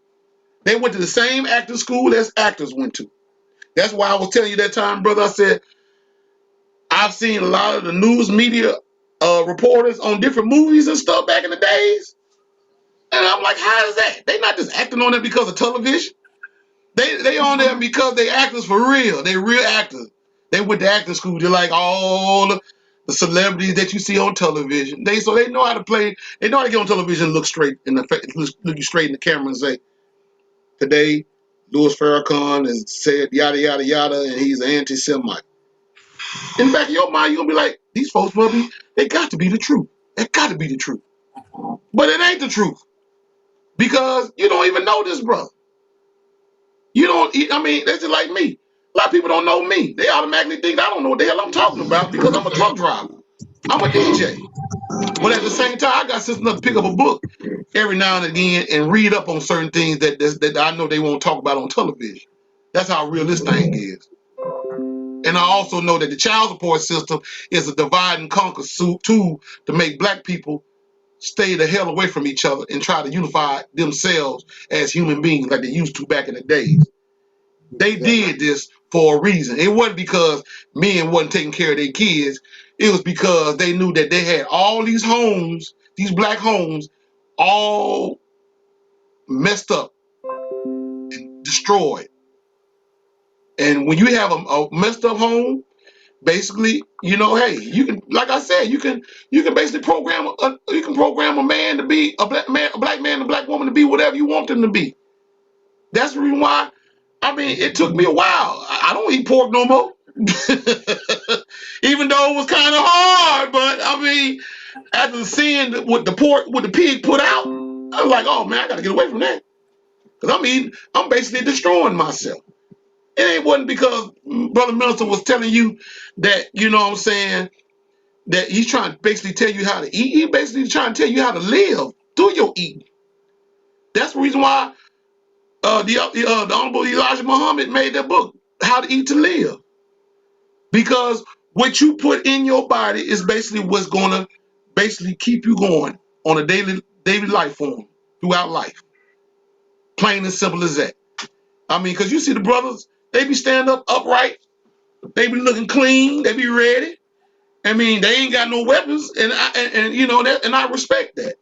They went to the same acting school as actors went to. That's why I was telling you that time, brother. I said, I've seen a lot of the news media reporters on different movies and stuff back in the days. And I'm like, how is that? They not just acting on it because of television. They on there because they actors for real. They real actors. They went to acting school. They're like all the celebrities that you see on television. They know how to play. They know how to get on television and look you straight in the camera and say, today, Louis Farrakhan has said yada yada yada, and he's an anti-Semite. In the back of your mind, you're gonna be like, these folks they got to be the truth. It got to be the truth. But it ain't the truth. Because you don't even know this brother. That's just like me. A lot of people don't know me. They automatically think I don't know what the hell I'm talking about because I'm a truck driver. I'm a DJ. But at the same time, I got sense enough to pick up a book every now and again and read up on certain things that I know they won't talk about on television. That's how real this thing is. And I also know that the child support system is a divide and conquer tool to make black people stay the hell away from each other and try to unify themselves as human beings like they used to back in the days. They did this for a reason. It wasn't because men wasn't taking care of their kids. It was because they knew that they had all these homes, these black homes, all messed up and destroyed. And when you have a messed up home, basically, hey, you can, like I said, you can basically program a man to be a black man, a black woman to be whatever you want them to be. That's the reason why. I mean, it took me a while. I don't eat pork no more. Even though it was kind of hard, but I mean, after seeing what the pig put out, I was like, oh man, I gotta get away from that. Because I'm basically destroying myself. It wasn't because Brother Minister was telling you that, you know what I'm saying, that he's trying to basically tell you how to eat. He basically trying to tell you how to live through your eating. That's the reason why the Honorable Elijah Muhammad made that book, How to Eat to Live. Because what you put in your body is basically what's going to basically keep you going on a daily life form throughout life. Plain and simple as that. I mean, because you see the brothers, they be standing up upright. They be looking clean. They be ready. I mean, they ain't got no weapons, and you know that, and I respect that.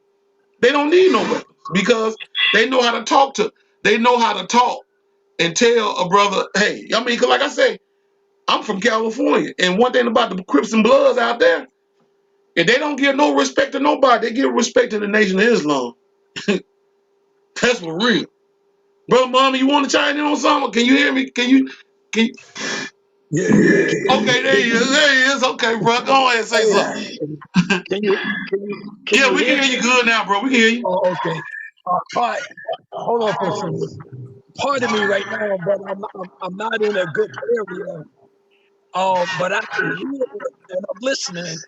They don't need no weapons because they know how to talk to. They know how to talk and tell a brother, hey, I mean, because like I say, I'm from California, and one thing about the Crips and Bloods out there, if they don't give no respect to nobody, they give respect to the Nation of Islam. That's for real. Brother Mama, you want to chime in on something? Can you hear me? Can you? Yeah. Okay, there he is. There he is. Okay, bro. Go ahead and say Hey, something. can Yeah, you we hear can hear me? you good now, bro. We can hear you. Oh, okay. All right. Hold on for a second. Pardon me right now, but I'm not in a good area. But I can hear it and I'm listening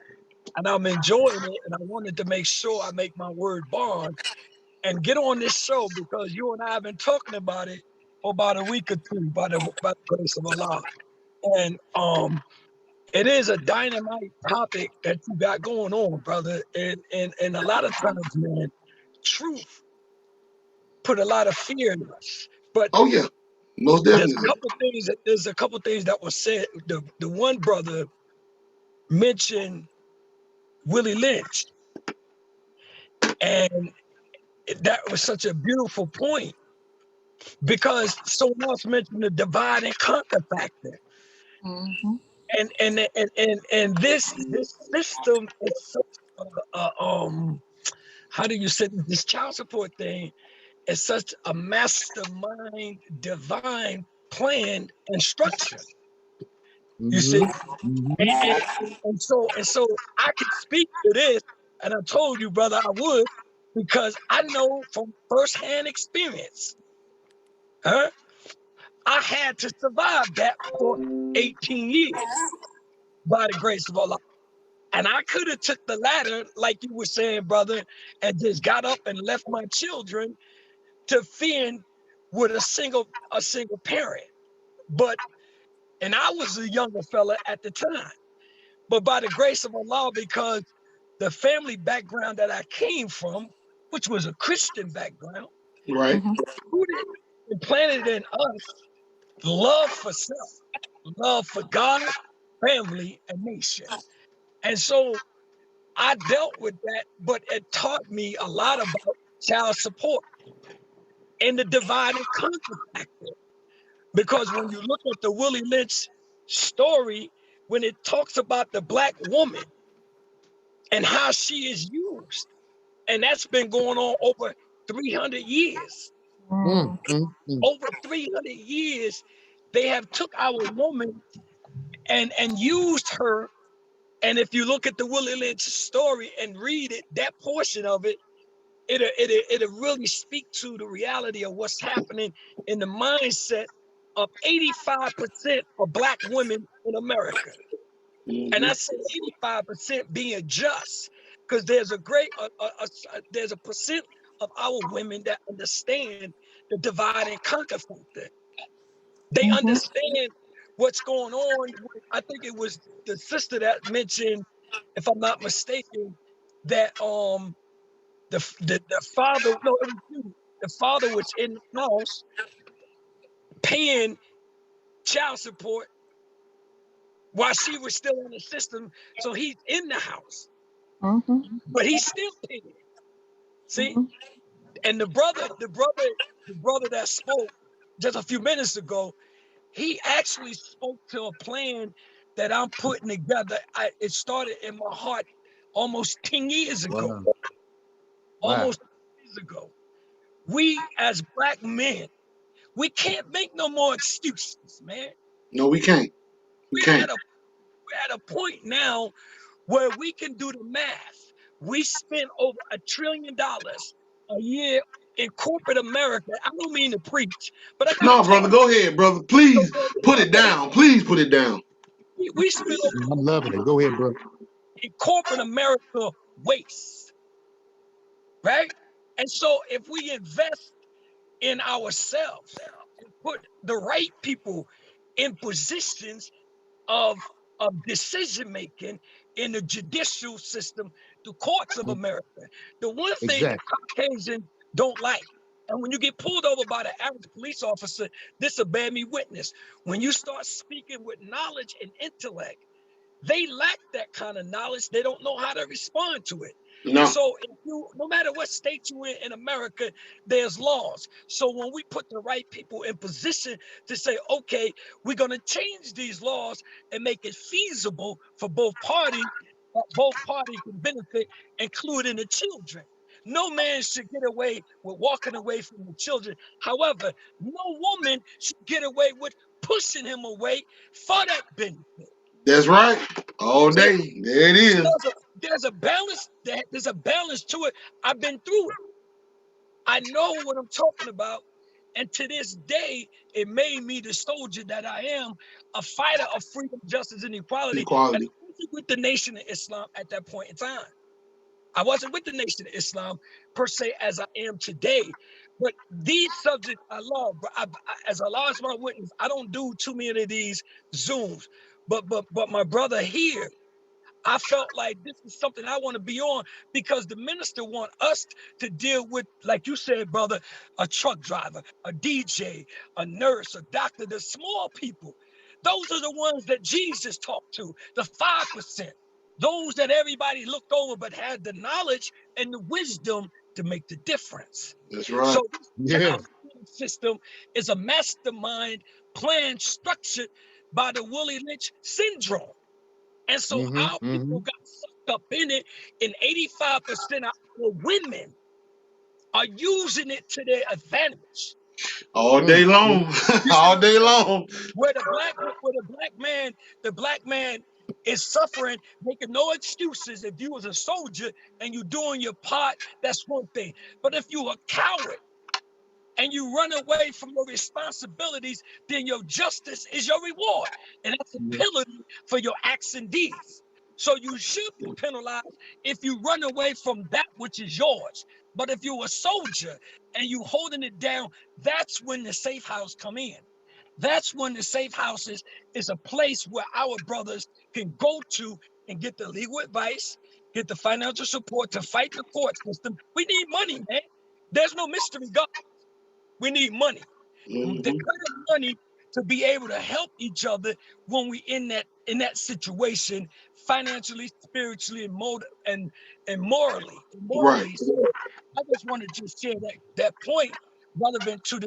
and I'm enjoying it, and I wanted to make sure I make my word bond and get on this show because you and I have been talking about it for about a week or two by the grace of Allah. And it is a dynamite topic that you got going on, brother. And a lot of times, man, truth put a lot of fear in us. But Oh yeah, most definitely. there's a couple things that was said. The one brother mentioned Willie Lynch, and that was such a beautiful point because someone else mentioned the divide and conquer factor. Mhm. And this system is such how do you say this child support thing is such a mastermind divine plan and structure, you see. And so I can speak to this, and I told you, brother, I would, because I know from firsthand experience, huh? I had to survive that for 18 years by the grace of Allah. And I could have took the ladder, like you were saying, brother, and just got up and left my children to fend with a single parent. And I was a younger fella at the time. But by the grace of Allah, because the family background that I came from, which was a Christian background, Right. Mhm. rooted and planted in us love for self, love for God, family, and nation. And so I dealt with that, but it taught me a lot about child support and the divide and conquer factor. Because when you look at the Willie Lynch story, when it talks about the Black woman and how she is used, and that's been going on over 300 years. Mm. Over 300 years, they have took our woman and used her. And if you look at the Willie Lynch story and read it, that portion of it, it'll really speak to the reality of what's happening in the mindset of 85% of Black women in America. And I say 85% being just, because there's there's a percent of our women that understand the divide and conquer factor. They Mhm. understand what's going on. I think it was the sister that mentioned, if I'm not mistaken, that the father, no, it was you. The father was in the house paying child support while she was still in the system. So he's in the house, Mhm. but he's still paying. See? Mhm. And the brother that spoke just a few minutes ago, he actually spoke to a plan that I'm putting together. It started in my heart almost 10 years ago. Wow. Wow. Almost 10 years ago. We as Black men, We can't make no more excuses, man. No, we can't. We We're can't. at a point now where we can do the math. We spend over $1 trillion a year in corporate America. I don't mean to preach, but I gotta No, tell brother, go ahead, brother. Please put it you, down. Please put it down. we spend over I'm loving it. Go ahead, bro. in corporate America waste, right? And so if we invest in ourselves and put the right people in positions of decision making in the judicial system, the courts of America. The one thing that Exactly. Caucasians don't like, and when you get pulled over by the average police officer, this will bear me witness. When you start speaking with knowledge and intellect, they lack that kind of knowledge. They don't know how to respond to it. No, So if you, no matter what state you're in America, there's laws. So when we put the right people in position to say, okay, we're going to change these laws and make it feasible for both parties, that both parties can benefit, including the children. No man should get away with walking away from the children. However, no woman should get away with pushing him away for that benefit. that's right. All day. There it is. There's a balance. There's a balance to it. I've been through it. I know what I'm talking about. And to this day, it made me the soldier that I am, a fighter of freedom, justice, and equality. And Equality. I wasn't with the Nation of Islam at that point in time. I wasn't with the Nation of Islam per se as I am today. But these subjects I love. But as Allah is my witness, I don't do too many of these Zooms. But my brother here, I felt like this is something I want to be on because the minister want us to deal with, like you said, brother, a truck driver, a DJ, a nurse, a doctor, the small people. Those are the ones that Jesus talked to, the 5%. Those that everybody looked over but had the knowledge and the wisdom to make the difference. That's right. So this Yeah. system is a mastermind plan structured by the Willie Lynch syndrome. And so our people got sucked up in it, and 85% of our women are using it to their advantage. All day long. All day long. Where the black man is suffering, making no excuses. If you was a soldier and you doing your part, that's one thing. But if you a coward and you run away from your responsibilities, then your justice is your reward. And that's a penalty for your acts and deeds. So you should be penalized if you run away from that which is yours. But if you're a soldier and you holding it down, that's when the safe house come in. That's when the safe house is a place where our brothers can go to and get the legal advice, get the financial support to fight the court system. We need money, man. There's no mystery God. We need money. The kind of money to be able to help each other when we in that situation, financially, spiritually, and morally. Right. So I just wanted to share that point relevant to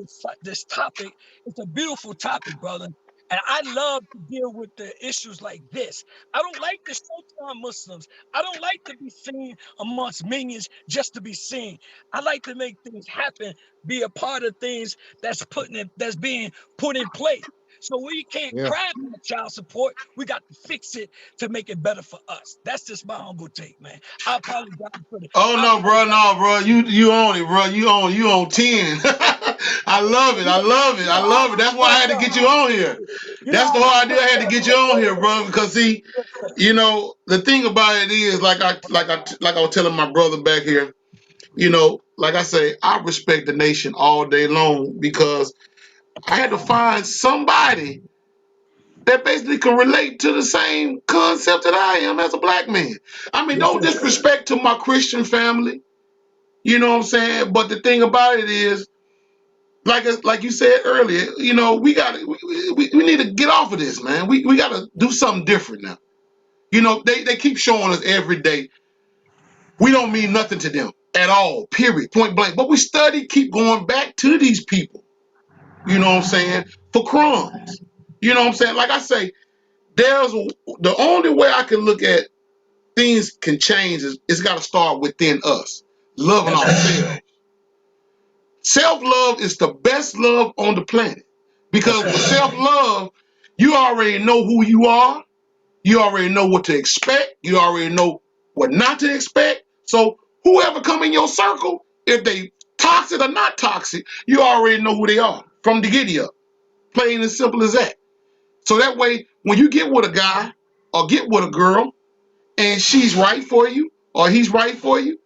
this topic. It's a beautiful topic, brother. And I love to deal with the issues like this. I don't like the Showtime Muslims. I don't like to be seen amongst millions just to be seen. I like to make things happen, be a part of things that's being put in place. So we can't cry about child support. We got to fix it to make it better for us. That's just my humble take, man. I apologize for the. Oh no, bro. You own it, bro. You on 10. I love it. I love it. I love it. That's why I had to get you on here. That's the whole idea. I had to get you on here, bro. Because see, you know, the thing about it is, like I was telling my brother back here, you know, like I say, I respect the nation all day long because I had to find somebody that basically can relate to the same concept that I am as a black man. I mean, no disrespect to my Christian family, you know what I'm saying? But the thing about it is, like you said earlier, you know, we need to get off of this, man. We got to do something different now. You know, they keep showing us every day we don't mean nothing to them at all, period, point blank. But we keep going back to these people, you know what I'm saying, for crumbs. You know what I'm saying? Like I say, the only way I can look at things can change is it's got to start within us, loving ourselves. Self-love is the best love on the planet. Because That's with right. self-love, you already know who you are. You already know what to expect. You already know what not to expect. So whoever come in your circle, if they toxic or not toxic, you already know who they are from the giddy up. Plain and simple as that. So that way, when you get with a guy or get with a girl and she's right for you or he's right for you,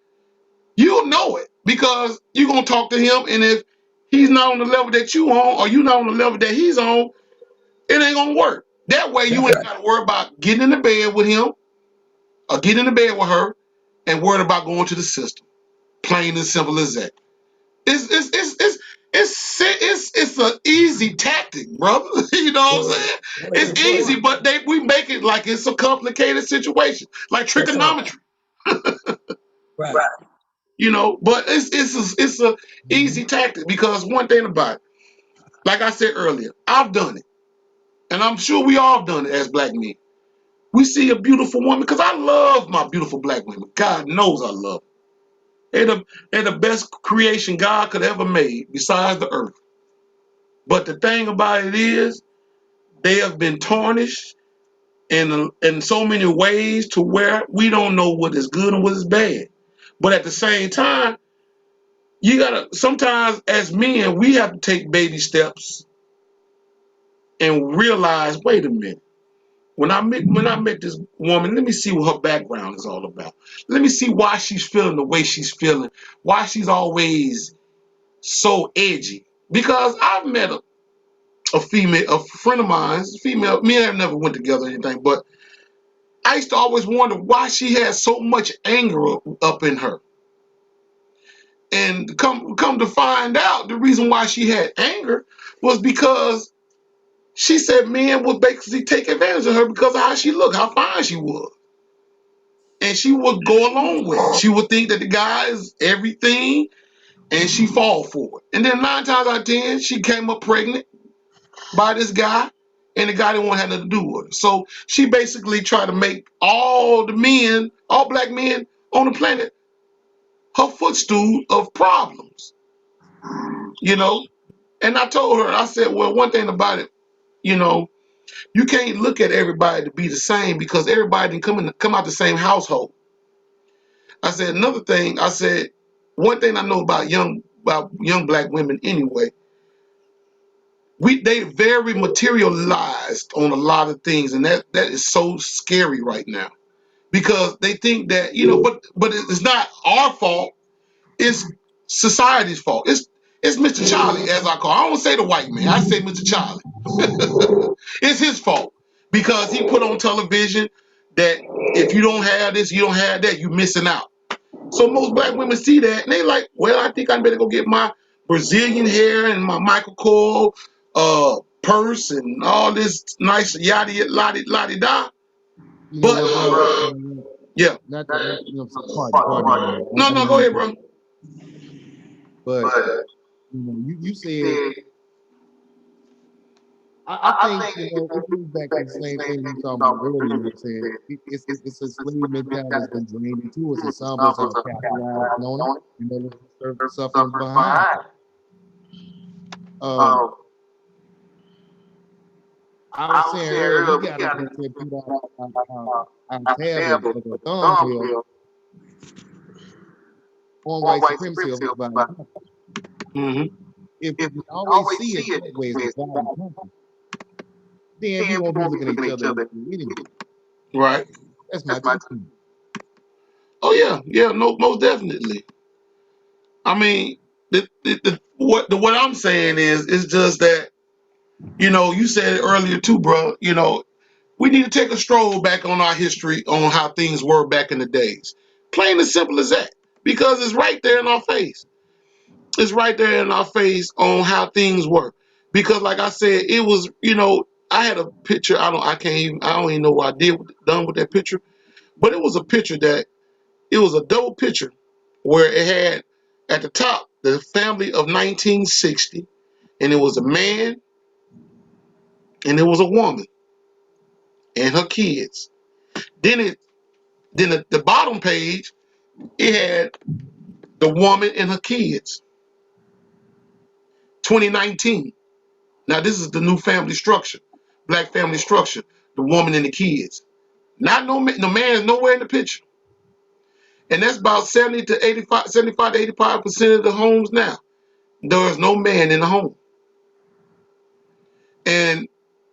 you'll know it because you're going to talk to him. And if he's not on the level that you on or you not on the level that he's on, it ain't going to work. That way, you That's ain't right. got to worry about getting in the bed with him or get in the bed with her and worried about going to the system. Plain and simple as that. It's an easy tactic, brother. You know what I'm Boy, saying? boy, It's it is. easy, but we make it like it's a complicated situation, like That's right. trigonometry. Right. You know, but it's a Mhm. easy tactic because one thing about it, like I said earlier, I've done it, and I'm sure we all have done it as black men. We see a beautiful woman because I love my beautiful black women. God knows I love them. They're the best creation God could ever made besides the earth. But the thing about it is, they have been tarnished in so many ways to where we don't know what is good and what is bad. But at the same time, you gotta sometimes as men we have to take baby steps and realize, wait a minute. When I met this woman, let me see what her background is all about. Let me see why she's feeling the way she's feeling, why she's always so edgy. Because I've met a female, a friend of mine, female, me and her never went together or anything, but I used to always wonder why she had so much anger up in her. And come to find out, the reason why she had anger was because she said men would basically take advantage of her because of how she looked, how fine she was. And she would go along with it. She would think that the guy is everything and she fall for it. And then 9 times out of 10, she came up pregnant by this guy and the guy didn't want to have nothing to do with her. So she basically tried to make all the men, all black men on the planet, her footstool of problems, you know? And I told her, I said, well, one thing about it, you know, you can't look at everybody to be the same because everybody didn't come out the same household. I said another thing. I said one thing I know about young black women anyway. They very materialized on a lot of things, and that is so scary right now because they think that but it's not our fault. It's society's fault. It's Mr. Charlie, as I call. I don't say the white man. I say Mr. Charlie. It's his fault because he put on television that if you don't have this, you don't have that, you missing out. So most black women see that and they like, well, I think I better go get my Brazilian hair and my Michael Kors purse and all this nice yada lottie da. You know But what, brother? yeah, Not to, pardon me. no, I no, didn't go mean ahead, to, bro. but you said, I think, it goes back to the same thing we talking about earlier. You know what I'm saying? It's a slave mentality that's been drained into us, and some of us are capitalizing on it, suffering behind. Um, I was saying earlier, we got to put our tab as a thumbnail on white supremacy of about it. Hmm. If we always see it that way as a violent country, then we won't be looking at each other anyway. Right. That's my 2 cents. Oh yeah, yeah, no, most definitely. I mean, what I'm saying is just that you said it earlier too, bro. We need to take a stroll back on our history on how things were back in the days. Plain and simple as that. Because it's right there in our face. It's right there in our face on how things were. Because like I said, it was, I had a picture. I don't even know what I done with that picture. But it was a picture it was a double picture where it had at the top the family of 1960, and it was a man and it was a woman and her kids. Then at the bottom page, it had the woman and her kids. 2019. Now this is the new family structure, black family structure, the woman and the kids. Not no man, the man is nowhere in the picture. And that's about 75 to 85% of the homes now. There is no man in the home. And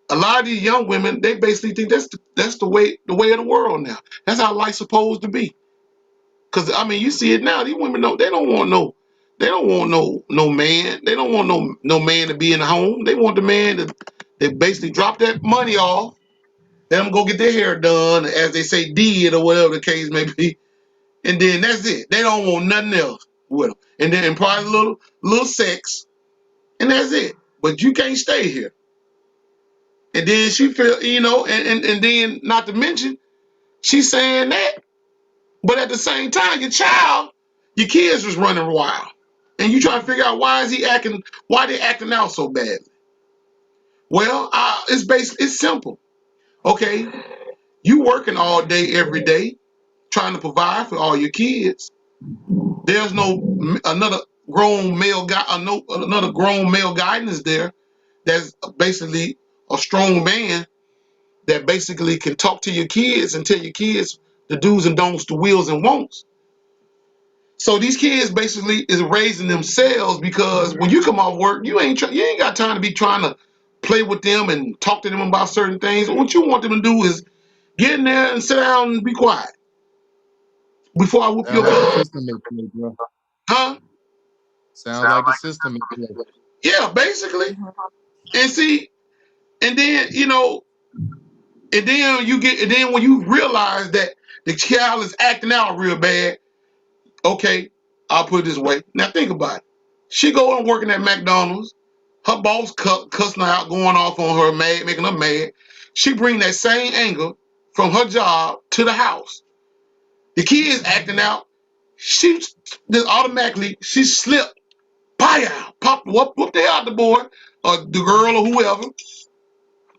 a lot of these young women, they basically think that's the way of the world now. That's how life's supposed to be. Cause I mean, you see it now. These women they don't want no man. They don't want no man to be in the home. They want the man to basically drop that money off, let them go get their hair done, as they say, did or whatever the case may be, and then that's it. They don't want nothing else with them. And then probably a little sex, and that's it. But you can't stay here. And then she feel, and then not to mention, she's saying that, but at the same time, your kids was running wild. And you try to figure out why they acting out so badly. Well, it's simple. Okay, you working all day, every day, trying to provide for all your kids. There's another grown male guidance there that's basically a strong man that basically can talk to your kids and tell your kids the do's and don'ts, the wills and won'ts. So these kids basically is raising themselves, because when you come off work, you ain't got time to be trying to play with them and talk to them about certain things. What you want them to do is get in there and sit down and be quiet before I whoop Sound your like the butt. system in play, bro. Huh? Sound like the system in play. Yeah, basically. And see, and then and then when you realize that the child is acting out real bad, okay, I'll put it this way. Now think about it. She go and working at McDonald's. Her boss cussing her out, going off on her, mad, making her mad. She bring that same anger from her job to the house. The kids acting out. She just automatically she slipped, pop, whoop the hell out the boy or the girl or whoever.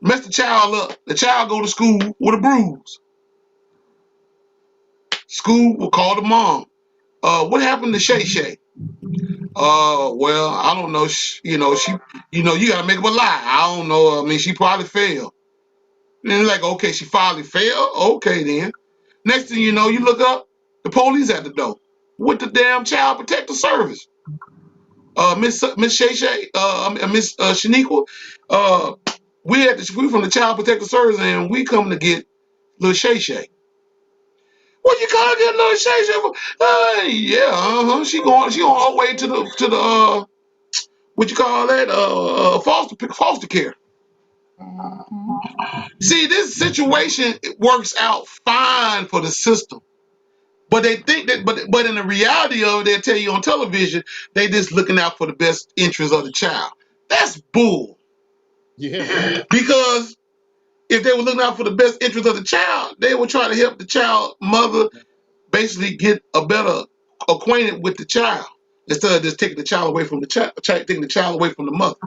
Mess the child up. The child go to school with a bruise. School will call the mom. What happened to Shay Shay? Well, I don't know. You gotta make up a lie. I don't know. I mean, she probably failed. And like, okay, she finally failed. Okay, then. Next thing you know, you look up, the police at the door with the damn child protective service. Miss Shay Shay, Miss Shaniqua, we from the child protective service, and we come to get little Shay Shay. What you call that little Shay Shay for? Yeah, She on her way to the what you call that? Foster care. See, this situation works out fine for the system, but they think that, but in the reality of it, they tell you on television they just looking out for the best interest of the child. That's bull. Yeah. Because if they were looking out for the best interest of the child, they would try to help the child mother basically get a better acquainted with the child instead of just taking the child away from the mother.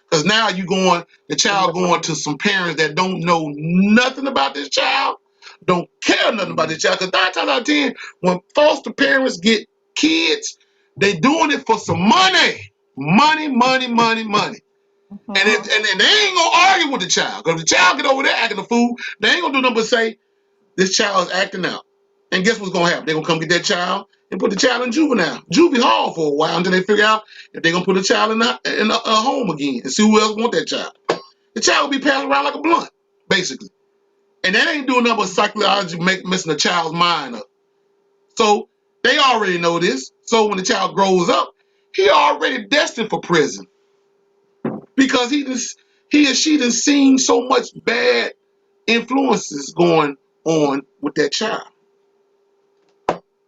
Because now the child going to some parents that don't know nothing about this child, don't care nothing about this child. Because 9 times out of 10, when foster parents get kids, they doing it for some money. Money. And they ain't gonna argue with the child. Because if the child get over there acting a fool, they ain't gonna do nothing but say, this child is acting out. And guess what's gonna happen? They're gonna come get that child and put the child in juvie hall for a while until they figure out if they're gonna put the child in a home again and see who else want that child. The child will be passed around like a blunt, basically. And that ain't doing nothing but psychology messing the child's mind up. So they already know this. So when the child grows up, he already destined for prison. Because he or she done seen so much bad influences going on with that child.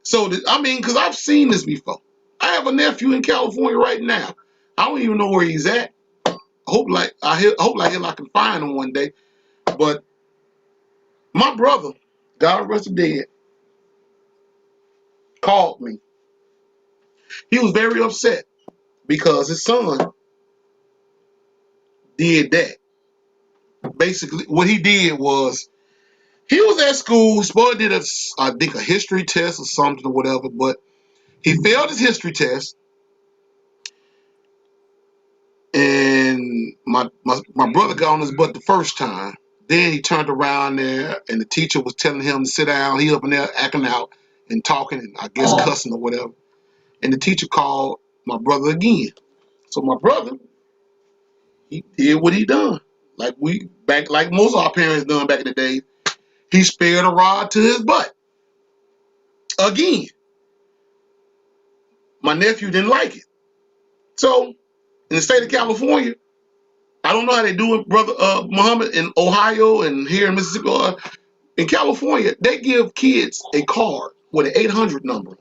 So, because I've seen this before. I have a nephew in California right now. I don't even know where he's at. I hope I can find him one day. But my brother, God rest him dead, called me. He was very upset because his son did that. Basically, what he did was he was at school. Spoiler did I think a history test or something or whatever, but he failed his history test. my brother got on his butt the first time. Then he turned around there, and the teacher was telling him to sit down. He up in there acting out and talking, and I guess cussing or whatever. And the teacher called my brother again. So my brother, he did what he done. Like most of our parents done back in the day. He spared a rod to his butt. Again, my nephew didn't like it. So in the state of California, I don't know how they do it, brother Muhammad, in Ohio and here in Mississippi. In California, they give kids a card with an 800 number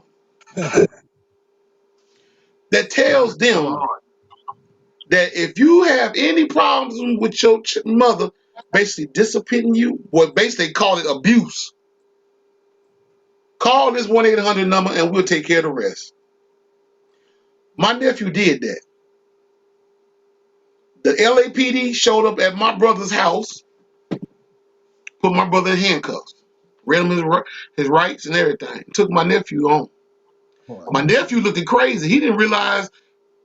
that tells them that if you have any problems with your mother, basically disciplining you, or basically they call it abuse, call this 1-800 number and we'll take care of the rest. My nephew did that. The LAPD showed up at my brother's house, put my brother in handcuffs, read him his rights and everything, took my nephew home. My nephew looked crazy. He didn't realize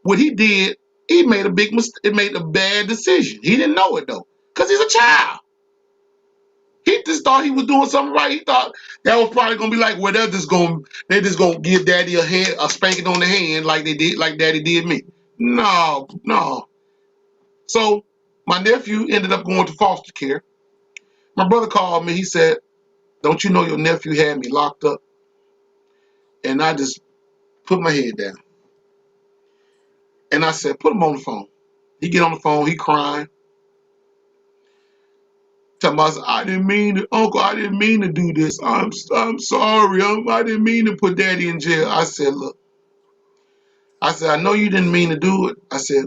what he did. He made a big mistake. It made a bad decision. He didn't know it though, because he's a child. He just thought he was doing something right. He thought that was probably gonna be like, well, they're just gonna give daddy a spanking on the hand like daddy did me. No. So my nephew ended up going to foster care. My brother called me. He said, "Don't you know your nephew had me locked up?" And I just put my head down. And I said, "Put him on the phone." He get on the phone. He crying. Tell me, I didn't mean to, Uncle. I didn't mean to do this. I'm sorry. I didn't mean to put Daddy in jail. I said, look. I said, I know you didn't mean to do it. I said,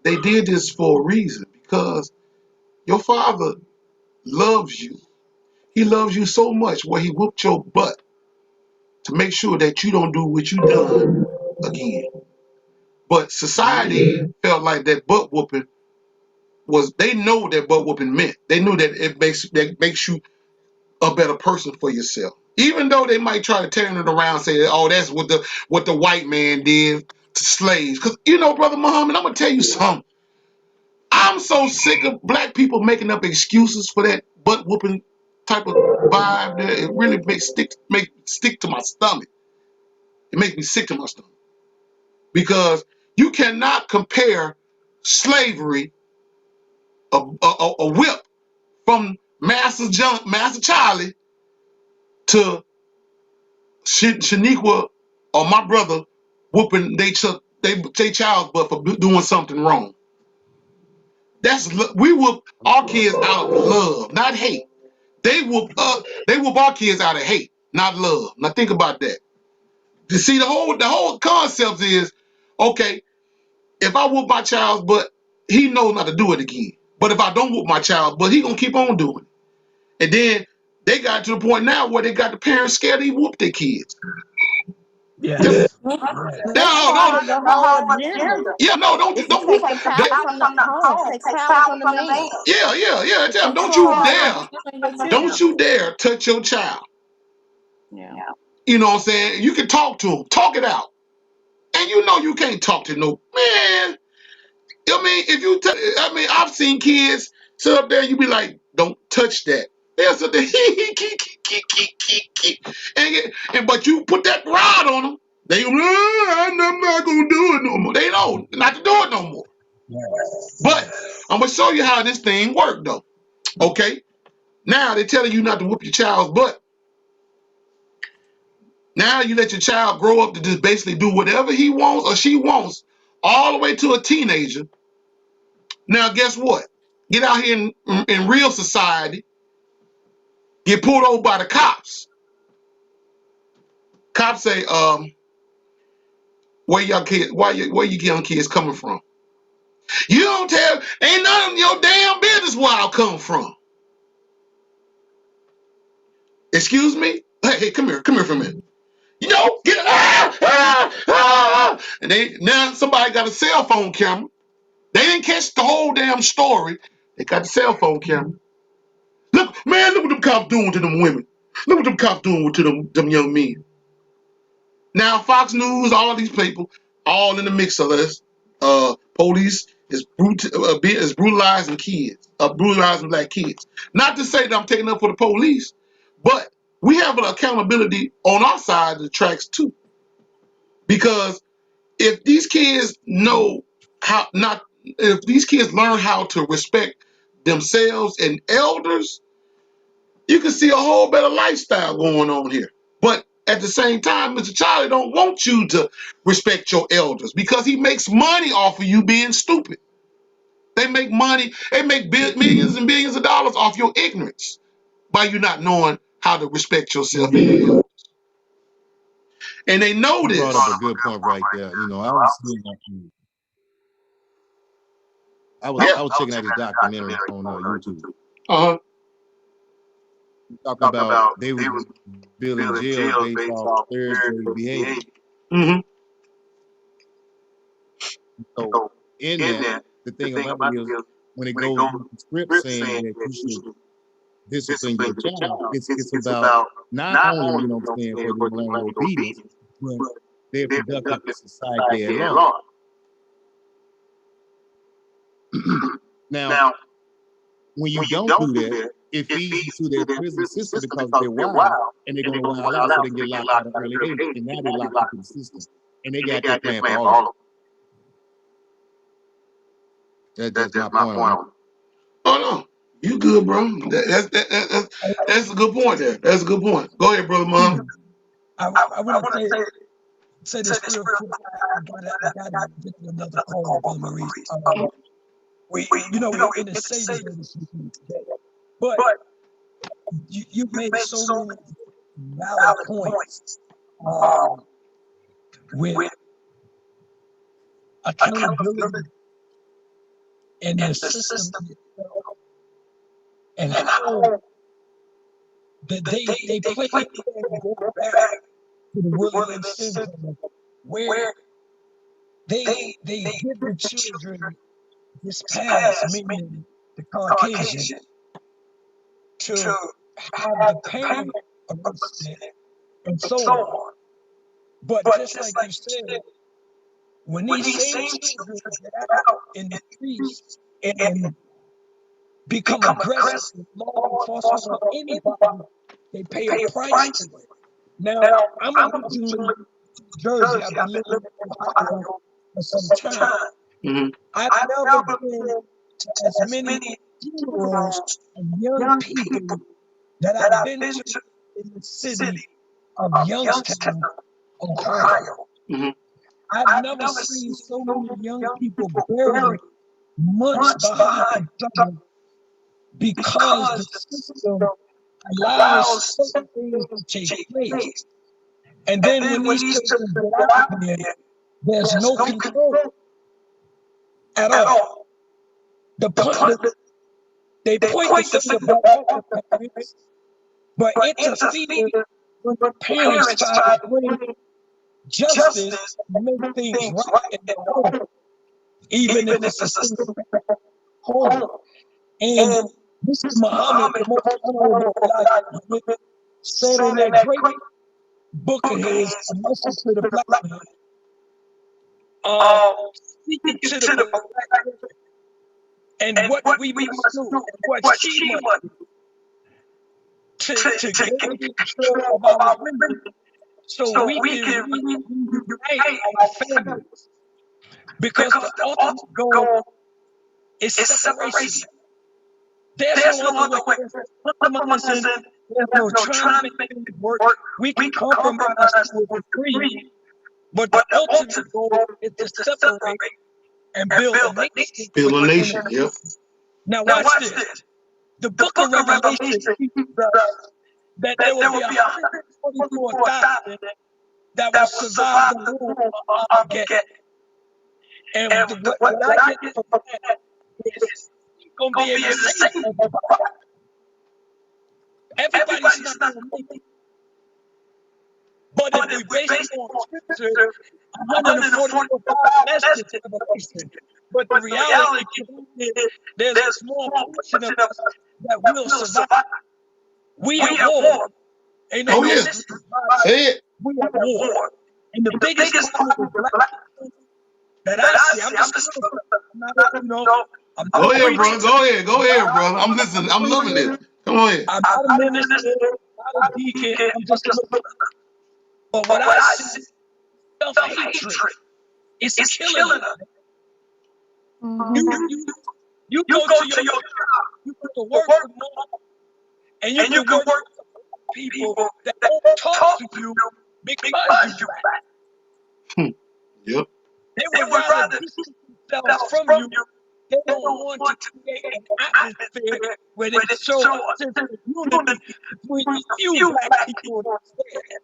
they did this for a reason, because your father loves you. He loves you so much where he whooped your butt to make sure that you don't do what you done again. But society felt like that butt whooping they know what that butt whooping meant. They knew that it makes you a better person for yourself. Even though they might try to turn it around and say, oh, that's what the white man did to slaves. Because, Brother Muhammad, I'm going to tell you something. I'm so sick of black people making up excuses for that butt whooping type of vibe there. It really makes stick to my stomach. It makes me sick to my stomach. Because you cannot compare slavery, a whip from Master Charlie, to Shaniqua or my brother whooping they child's butt for doing something wrong. We whoop our kids out of love, not hate. They whoop our kids out of hate, not love. Now think about that. You see, the whole concept is, okay, if I whoop my child's butt, he knows not to do it again. But if I don't whoop my child's butt, he gonna keep on doing it. And then they got to the point now where they got the parents scared to whoop their kids. Yes. That's part of the whole agenda. Don't Take whoop. the power from the home, take power from the man. Yeah. Tell them, don't you dare touch your child. Yeah. You know what I'm saying? You can talk to them, talk it out. And you can't talk to no man. I mean, I've seen kids sit up there and you be like, don't touch that. They'll sit there, but you put that rod on them, they go, I'm not gonna do it no more. They know not to do it no more. Yes. But I'm gonna show you how this thing worked though. Okay? Now they're telling you not to whoop your child's butt. Now you let your child grow up to just basically do whatever he wants or she wants, all the way to a teenager. Now guess what? Get out here in real society, get pulled over by the cops. Cops say, where your young kids coming from? You don't tell, ain't none of your damn business where I'll come from. Excuse me? Hey, come here for a minute. Get and now somebody got a cell phone camera. They didn't catch the whole damn story. They got the cell phone camera. Look what them cops doing to them women. Look what them cops doing to them young men. Now Fox News, all these people, all in the mix of this. Police is brutalizing kids, brutalizing black kids. Not to say that I'm taking up for the police, but we have an accountability on our side of the tracks too. Because if these kids know how not, if these kids learn how to respect themselves and elders, you can see a whole better lifestyle going on here. But at the same time, Mr. Charlie don't want you to respect your elders because he makes money off of you being stupid. They make money, they make millions and billions of dollars off your ignorance by you not knowing how to respect yourself and your elders. And they know You this. brought up a good point right there. You know, I was seeing I was checking out this documentary on YouTube. Uh-huh. Talking about they was building jails based off third grade behavior. Mm-hmm. So in that, the thing about it is when it goes with the script saying that you should discipline your child, it's about not only, you know what I'm saying, for them to learn obedience, but they're productive to society at large. Now, when you don't do that, it feeds into their prison system because they're wild and they're going to wild out so they can get locked out at an early age. And now they're locked into the system. And they got their plan for all of them. That's my point on it. Oh no, you good, bro. That's a good point there. That's a good point. Go ahead, brother Mom. I want to say this real quick. I gotta get to another call, Brother Maurice. We're in the saving today, but you made so many valid points with accountability and the system itself, and how that they play and go back to the William syndrome, where they give the children this pass, meaning the Caucasian, to have the parent arrested and so on. But just like you said, when these same children get out in the streets and become aggressive with law enforcement or anybody, they pay a price for it. Now, I'm originally from Jersey. I've been living in Ohio for some time. Mm-hmm. I've never been to as many funerals of young people that I've been to in the city of Youngstown, Ohio. Mm-hmm. I've never seen so many young people buried months behind each other because the system allows certain things to take place. And then when these children get out there, there's no control at all. They point the finger back at the parents, but interfere when the parents try to bring justice and make things right in the home, even if it's a single parent home. And Mr. Muhammad, the most honorable Elijah Muhammad, said in that great book of his, A Message to the Black Man, speaking to the black woman and what we must do, and what she must do to gain control of our women, so we can reunite our families. Because the ultimate goal is separation. There's no other way. There's no trying to make things work. We can compromise to a degree, but the ultimate goal is to separate and build a nation. Build a nation, yep. Now watch this. The book of Revelation teaches us that there will be 124,000 that will survive the rule of Armageddon. And what I get from that is going to be able to save everybody. Everybody's not going to make it. But if we base it on scripture, 144,000, that's the revelation. But the reality is there's a small portion of us that will survive. We at war. Ain't no yes. Say it. We at war. And the biggest problem with black people that I see, I'm not, you know, I'm not Go a ahead, preacher. bro. Go ahead, bro. I'm listening. I'm loving this. Come on ahead. I'm not a minister, not a deacon. I'm just a minister. But what I see, self-hatred is killing us. Mhm. You go to your job, you go to work tomorrow, and you can work with people that won't talk to you because you black. Yep. They would rather distance themselves from you. They don't want to create an atmosphere where they show a sense of unity between the few black people there.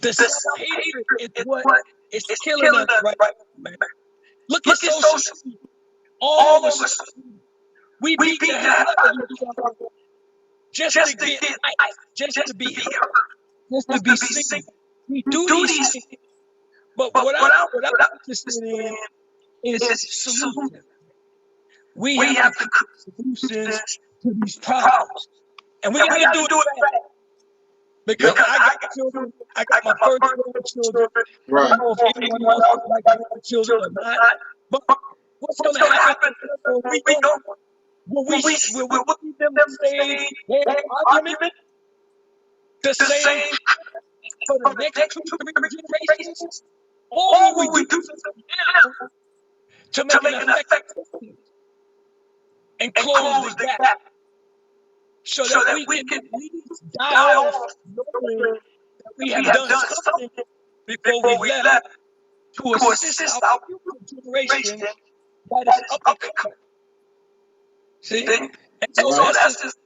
The self-hatred is what is killing us right now, man. Look at social media. All over social media. We beat the hell out of each other just to get likes, just to be heard, just to be seen. We do these things, but what I'm interested in is solutions. We have to create solutions to these problems, and we got to do it fast. Because Yep. I got children, I got my first grandchildren. I Right. don't know if anyone else would like grandchildren or not, but what's going to happen when we go? Will we see them say their argument the same for the next 2-3 generations? Or will we do something now to make an effective and close the gap so that we can at least die off knowing that we have done something before we left to assist our future generation that is up and coming. See? And so Right. that's just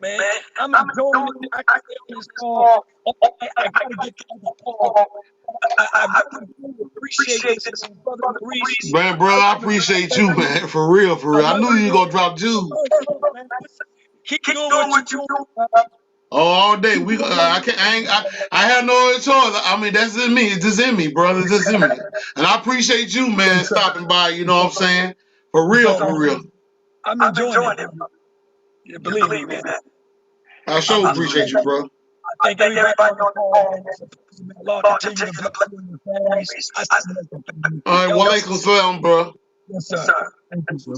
man. I'm enjoying it. I can stay on this call. I gotta get to the call. I really do appreciate this, man. Brother Maurice. Man, brother, I appreciate you, man. For real, for I real. I love knew you you. were gonna drop Jews. Man. Keep doing what you're doing. Oh, all day. Keep We. doing I can't. I have no other choice. I mean, that's in me. It's just in me, brother. It's just in me. And I appreciate you, man, stopping by. You know what I'm saying? For real, for real. I'm enjoying it. Yeah, believe me, man. I sure appreciate you, bro. I thank everybody on the call, man. Lord, continue to bless you and your families. All right, Yo, walaikum salam, bro. yes, sir. Thank you, sir.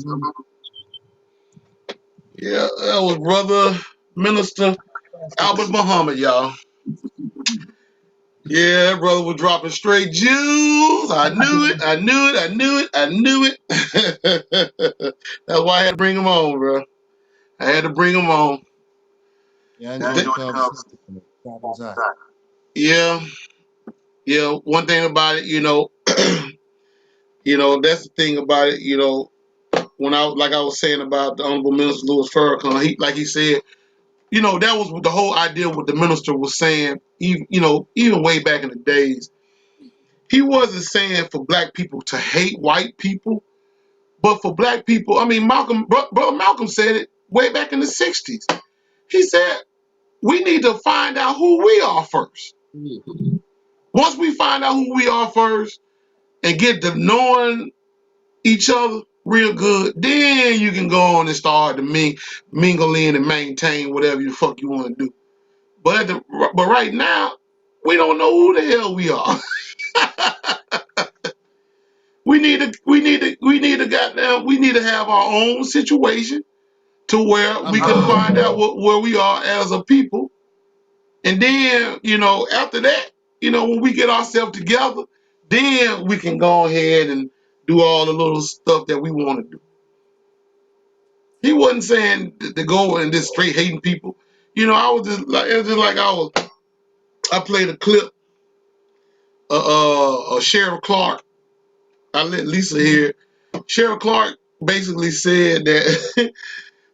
Yeah, that was brother Minister Albert Muhammad, y'all. Yeah, that brother was dropping straight Jews. I knew it. I knew it. I knew it. I knew it. That's why I had to bring him on, bro. I had to bring him on. Yeah, I enjoyed the conversation. That was hot. Yeah, yeah. One thing about it, that's the thing about it. When I was saying about the Honorable Minister Louis Farrakhan, he said, that was the whole idea. What the minister was saying, even way back in the days, he wasn't saying for black people to hate white people, but for black people. I mean, brother Malcolm said it way back in the '60s. He said we need to find out who we are first. Yeah. Once we find out who we are first and get to knowing each other real good, then you can go on and start to mingle in and maintain whatever the fuck you want to do. But right now, we don't know who the hell we are. we need to have our own situation to where we can find out where we are as a people. And then, after that, when we get ourselves together, then we can go ahead and do all the little stuff that we want to do. He wasn't saying to go and just straight hating people. I was just like, it's just like I played a clip of Sheriff Clark. I let Lisa hear it. Sheriff Clark basically said that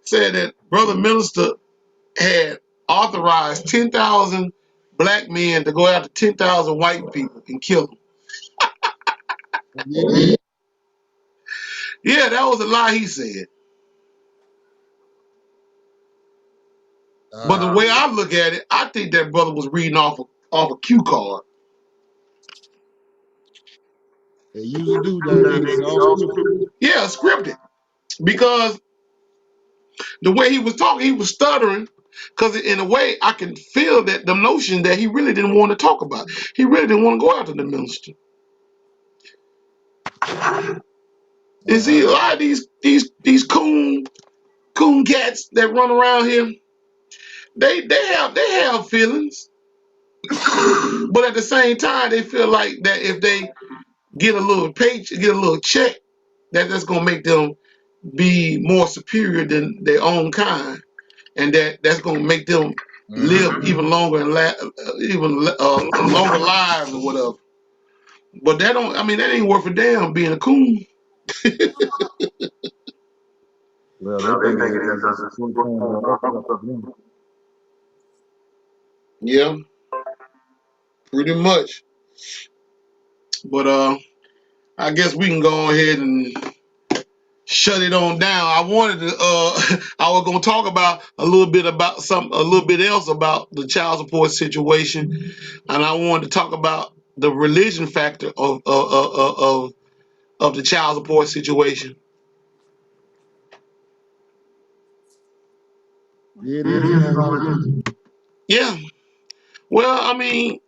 said that Brother Minister had authorized 10,000 black men to go after 10,000 white people and kill them. Yeah. Yeah, that was a lie he said. But the way I look at it, I think that brother was reading off a cue card. They usually do nowadays. It's all scripted. Yeah, scripted. Because the way he was talking, he was stuttering. Because in a way, I can feel that the notion that he really didn't want to talk about. He really didn't want to go after the minister. You see a lot of these coon cats that run around here. They have feelings, but at the same time, they feel like that if they get a little check, that's gonna make them be more superior than their own kind, and that's gonna make them live even longer and longer lives or whatever. But that don't. I mean, that ain't worth a damn being a coon. Well, they think it is because it's a short-term upper for them. Yeah, pretty much. But I guess we can go ahead and shut it on down. I wanted to I was gonna talk about a little bit else about the child support situation, and I wanted to talk about the religion factor of the child support situation. Yeah, it is. You don't mind to? Yeah. Well, I mean,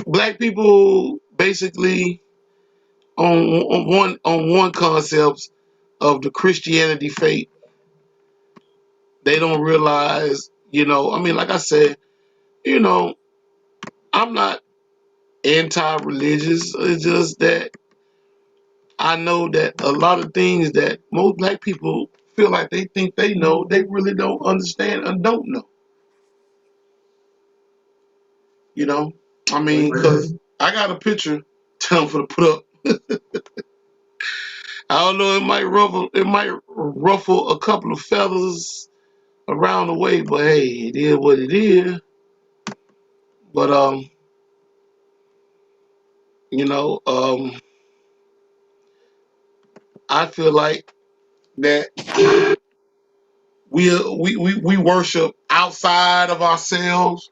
black people basically on one concept of the Christianity faith, they don't realize, I mean, like I said, you know, I'm not anti-religious. It's just that I know that a lot of things that most black people feel like they think they know, they really don't understand and don't know. You know, I Well, mean, because I got a picture time for to put up. I don't know, it might ruffle a couple of feathers around the way, but hey, it is what it is. But you know, I feel like that we worship outside of ourselves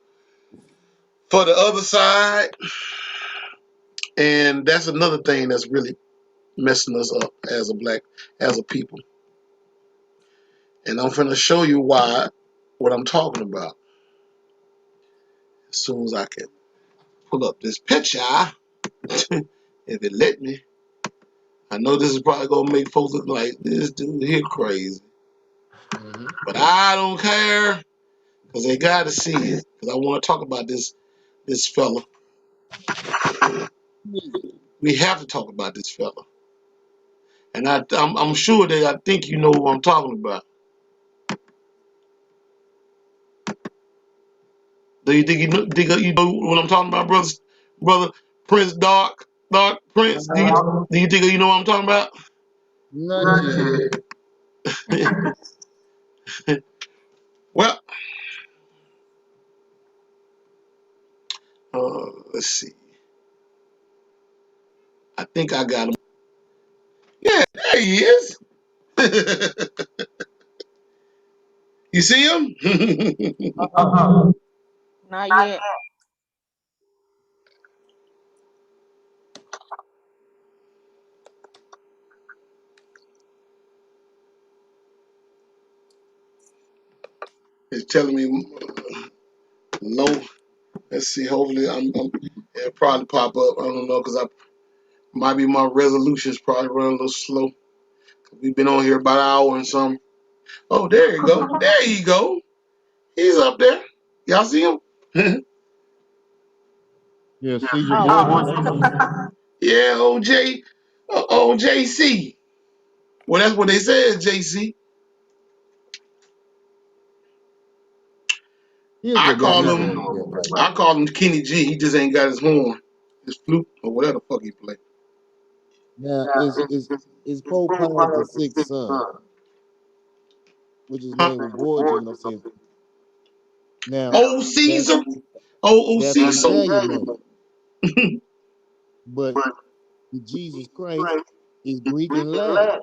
for the other side, and that's another thing that's really messing us up as a people. And I'm finna show you what I'm talking about as soon as I can pull up this picture, if it let me. I know this is probably gonna make folks look like this dude here crazy, but I don't care because they gotta see it. Because I want to talk about this fella. We have to talk about this fella, and I'm sure that I think you know who I'm talking about. Do you think you know what I'm talking about, brother Prince Dark Prince? Do you think you know what I'm talking about? not yet. Well, let's see. I think I got him. Yeah, there he is. You see him? Not yet. It's telling me low. Let's see. Hopefully, it'll probably pop up. I don't know because I might be my resolutions probably run a little slow. We've been on here about an hour and something. Oh, there you go. There you go. He's up there. Y'all see him? Yeah, Caesar Oh, Borgia. Yeah, OJC. Well, that's what they said, JC. Here's I what got call me him. going with that right I call him Kenny G. He just ain't got his horn, his flute, or whatever the fuck he play. now. Is Popeye the sixth son, which his Huh? name was Borgia? You know what I'm saying? Now Old that's Caesar. Old that's an Caesar. Italian name, but the Jesus Christ is Greek and Latin.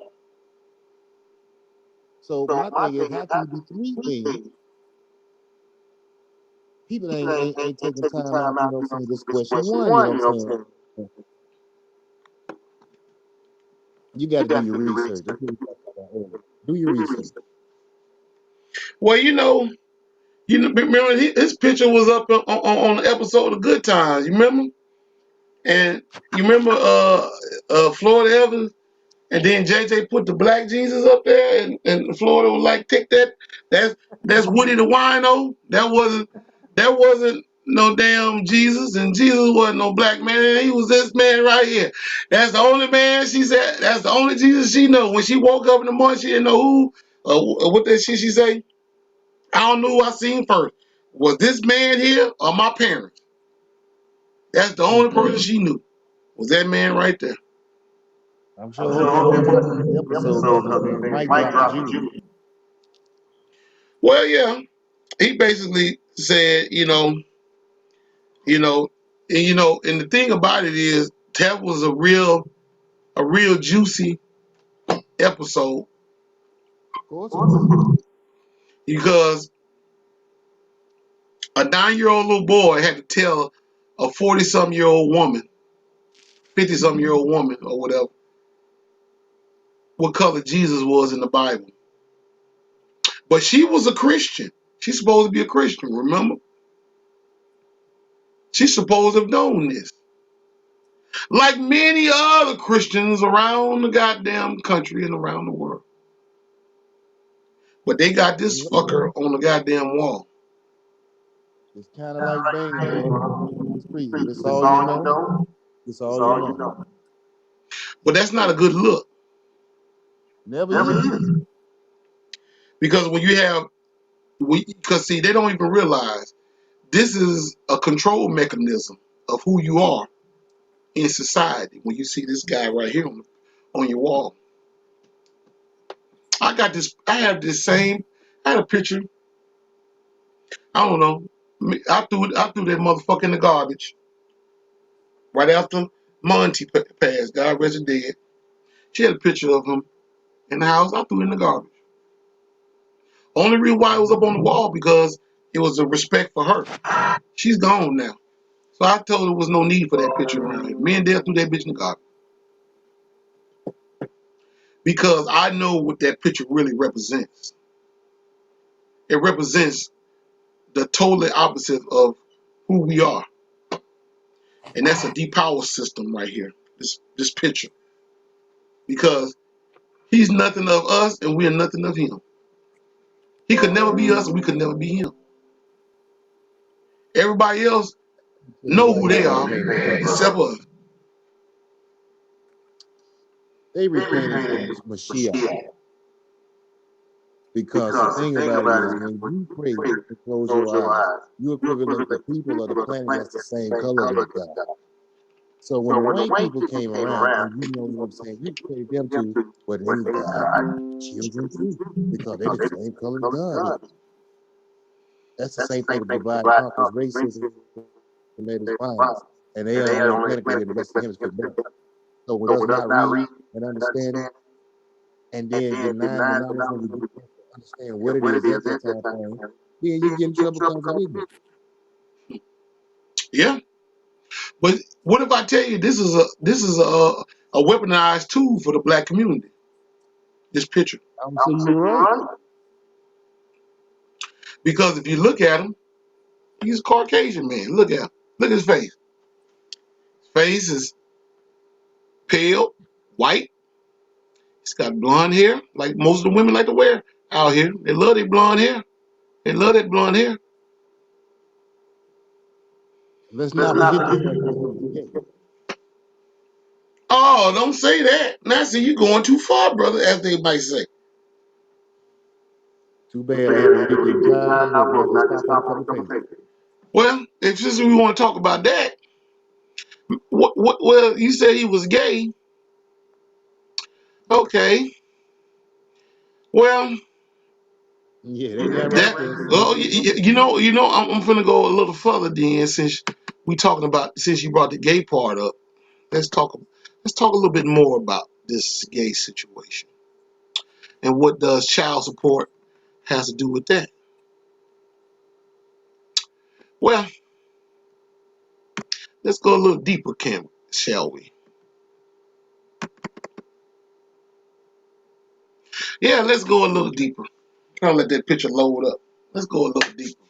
So my thing is, how can you be three things? People ain't taking time out, you know what I'm saying, this question one, you know what I'm saying? You got to do your research. That's what we talked about earlier. Do your research. Well, remember his picture was up on the episode of Good Times. You remember? And you remember Florida Evans? And then JJ put the black Jesus up there, and Florida was like, "Take that. That's Woody the Wino. That wasn't no damn Jesus, and Jesus wasn't no black man. And he was this man right here. That's the only man she said. That's the only Jesus she know. When she woke up in the morning, she didn't know who. What that shit she say? I don't know who I seen first. Was this man here or my parents? That's the only person she knew. Was that man right there? I'm sure that wasn't the episode because I mean, Mike dropped the jewel. Well, yeah. He basically said, and the thing about it is that was a real juicy episode Of course it was. because a 9-year-old little boy had to tell a 40-something-year-old woman, 50-something-year-old woman or whatever, what color Jesus was in the Bible. But she was a Christian. She's supposed to be a Christian, remember? She's supposed to have known this. Like many other Christians around the goddamn country and around the world. But they got this fucker on the goddamn wall. It's kind of like Bane, bro. In the street. If it's all you know, it's all you know. But that's not a good look. Never is. Because because see, they don't even realize this is a control mechanism of who you are in society. When you see this guy right here on your wall. I had a picture. I don't know. I threw that motherfucker in the garbage. Right after Monty passed, God rest his dead. She had a picture of him in the house. I threw it in the garbage. Only reason why it was up on the wall because it was a respect for her. She's gone now. So I told her there was no need for that picture around here. Me and Dale threw that bitch in the garbage. Because I know what that picture really represents. It represents the totally opposite of who we are. And that's a depower system right here. This picture. Because he's nothing of us and we are nothing of him. He could never be us and we could never be him. Everybody else know who they are except us. They repainted for Mashiach. Because the thing about it is, when you pray and close your eyes, you equivalent to people of the planet that's the same color as God. So when the white people came around, and you know what I'm saying, you equate them to, well, they God children too, because they're the same color as God is. That's the same thing to divide and conquer racism made us finds. And they are only penetrated the rest of the hemisphere better. So with us not reading and understanding, and then denying the knowledge when we do understand what it is at that time frame, then you get in trouble because of ignorance. Yeah. But what if I tell you this is a weaponized tool for the black community? This picture. I'm saying you're right. Because if you look at him, he's a Caucasian man. Look at him. Look at his face. His face is pale, white. He's got blonde hair, like most of the women like to wear out here. They love their blonde hair. They love that blonde hair. Let's not forget the fact that he's gay. Oh, don't say that. Now, see, you're going too far, brother, as they might say. Too bad I had to read the entire book, not just stop on a couple pages. Well, if just we want to talk about that, well, you said he was gay. Okay. Well, yeah, they got right there. Well, I'm finna go a little further then, since since you brought the gay part up. Let's talk a little bit more about this gay situation and what does child support has to do with that. Well, let's go a little deeper, shall we? Yeah, let's go a little deeper. I'll let that picture load up. Let's go a little deeper.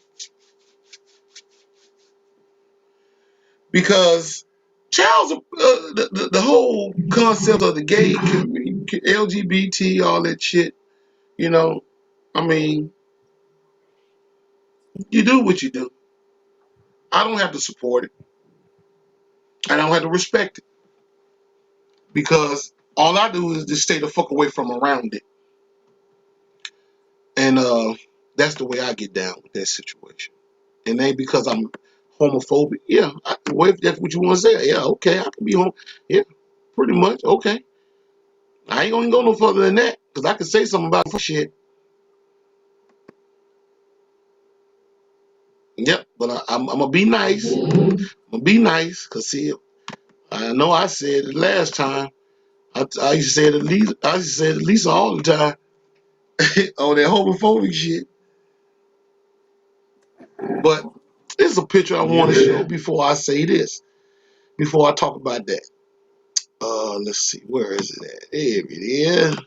Because Child's the whole concept of the gay community, LGBT, all that shit. You know, I mean, you do what you do. I don't have to support it. I don't have to respect it because all I do is just stay the fuck away from around it. And that's the way I get down with that situation. And ain't because I'm homophobic. Yeah, well, if that's what you want to say, yeah, okay, I can be home. Yeah, pretty much, okay. I ain't gonna go no further than that because I can say something about shit. Yep, but I'm gonna be nice. I'm gonna be nice because see, I know I said it last time. I used to say it at least. I used to say it at least all the time on that homophobic shit. But this is a picture I want to show before I say this. Before I talk about that. Let's see, where is it at? There it is.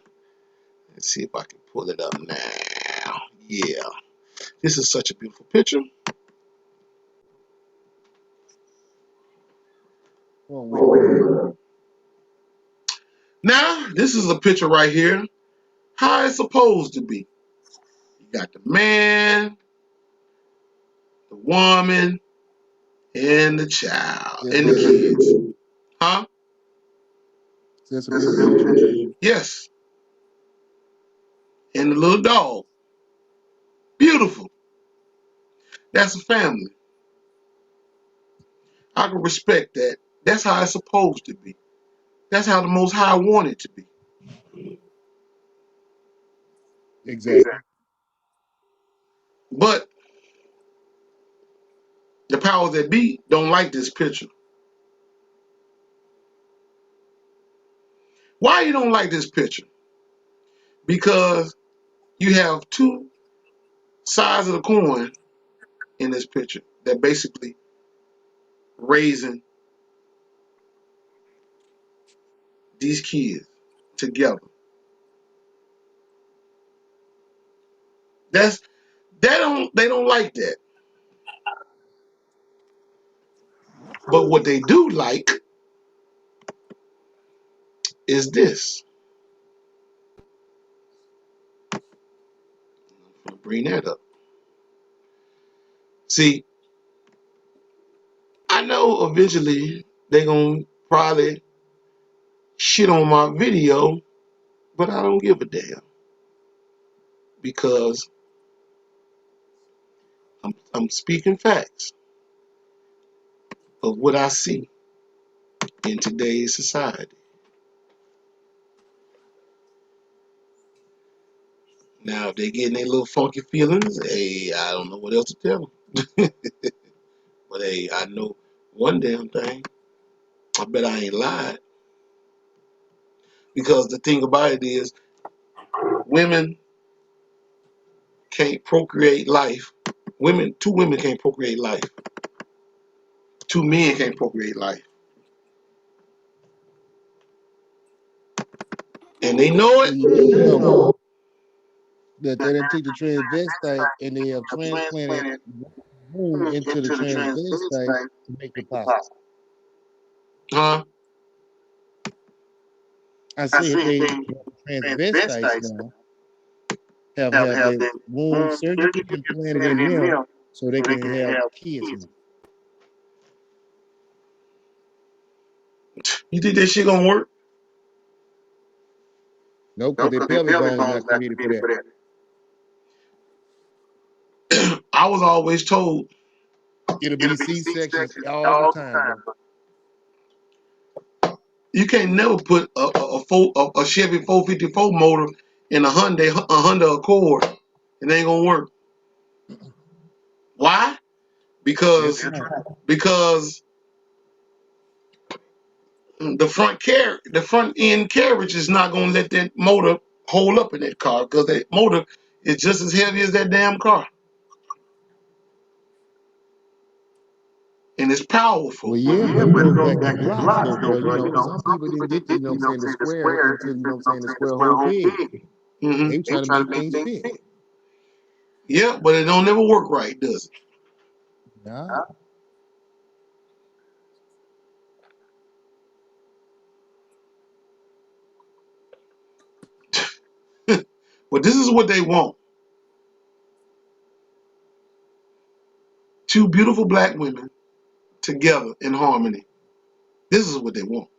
Let's see if I can pull it up now. Yeah, this is such a beautiful picture. Come on with it, man. Now, this is a picture right here. How it's supposed to be. You got the man, the woman, and the child, That's a and the beautiful kids. picture. Huh? That's a beautiful picture. Yes. And the little dog. Beautiful. That's a family. I can respect that. That's how it's supposed to be. That's how the Most High wanted it to be. Exactly. But the powers that be don't like this picture. Why you don't like this picture? Because you have two sides of the coin in this picture that basically raising these kids together. They don't like that. But what they do like is this. I'm gonna bring that up. See, I know eventually they're gonna probably shit on my video, but I don't give a damn because I'm speaking facts of what I see in today's society. Now, if they getting their little funky feelings, hey, I don't know what else to tell them. But hey, I know one damn thing. I bet I ain't lied. Because the thing about it is, women can't procreate life. Two women can't procreate life. Two men can't procreate life. And they know Well, it. you do know that they didn't take the transvestite and they have transplanted womb into the transvestite to make it possible. Huh? I said they transvestites now have their womb surgically implanted in them so they can have kids now. You think that shit gonna work? No, because their pelvic bone is not created for that. I was always told It'll be C-sections all the time, bro. you can't never put a Chevy 454 motor in a Honda Accord. It ain't gonna work. Why? That's Because right. because the front end carriage is not gonna let that motor hold up in that car because that motor is just as heavy as that damn car. And it's powerful. Well, yeah, but it goes back to blocks though, bro. You know, some people didn't get the, you know what I'm saying, the square until, you know what I'm saying, the square whole pig. Mm-hmm. They try to make things fit. Yeah, but it don't never work right, does it? Nah. But this is what they want. Two beautiful black women together in harmony. This is what they want.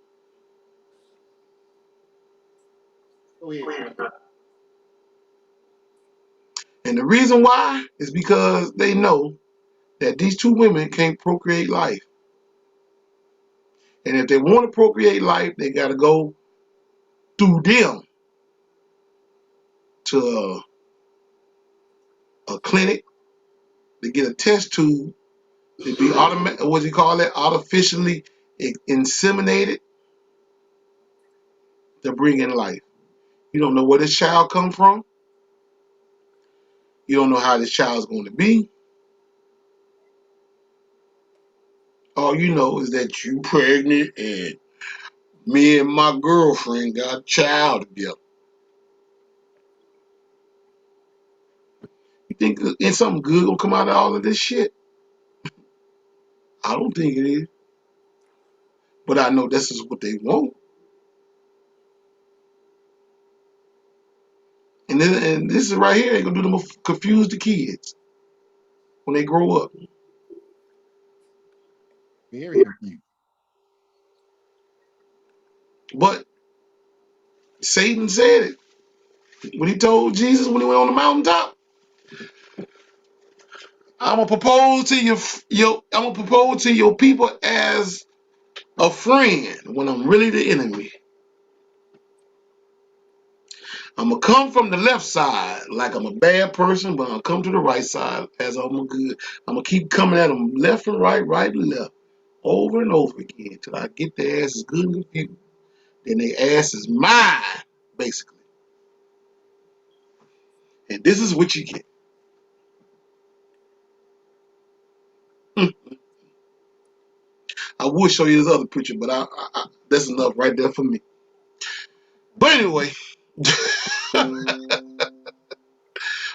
Go ahead, bro. And the reason why is because they know that these two women can't procreate life. And if they want to procreate life, they got to go through them to a clinic to get a test tube to be what do you call it? Artificially inseminated to bring in life. You don't know where this child come from. You don't know how this child is going to be. All you know is that you pregnant and me and my girlfriend got a child together. You think ain't something good gonna come out of all of this shit? I don't think it is. But I know this is what they want. And this is right here ain't gonna do them confuse the kids when they grow up. Very confused. But Satan said it when he told Jesus when he went on the mountaintop. I'm gonna propose to your people as a friend when I'm really the enemy. I'm gonna come from the left side like I'm a bad person, but I'll come to the right side as I'm a good. I'm gonna keep coming at them left and right, right and left, over and over again till I get their asses good and confused. Then their ass is mine, basically. And this is what you get. I would show you this other picture, but that's enough right there for me. But anyway,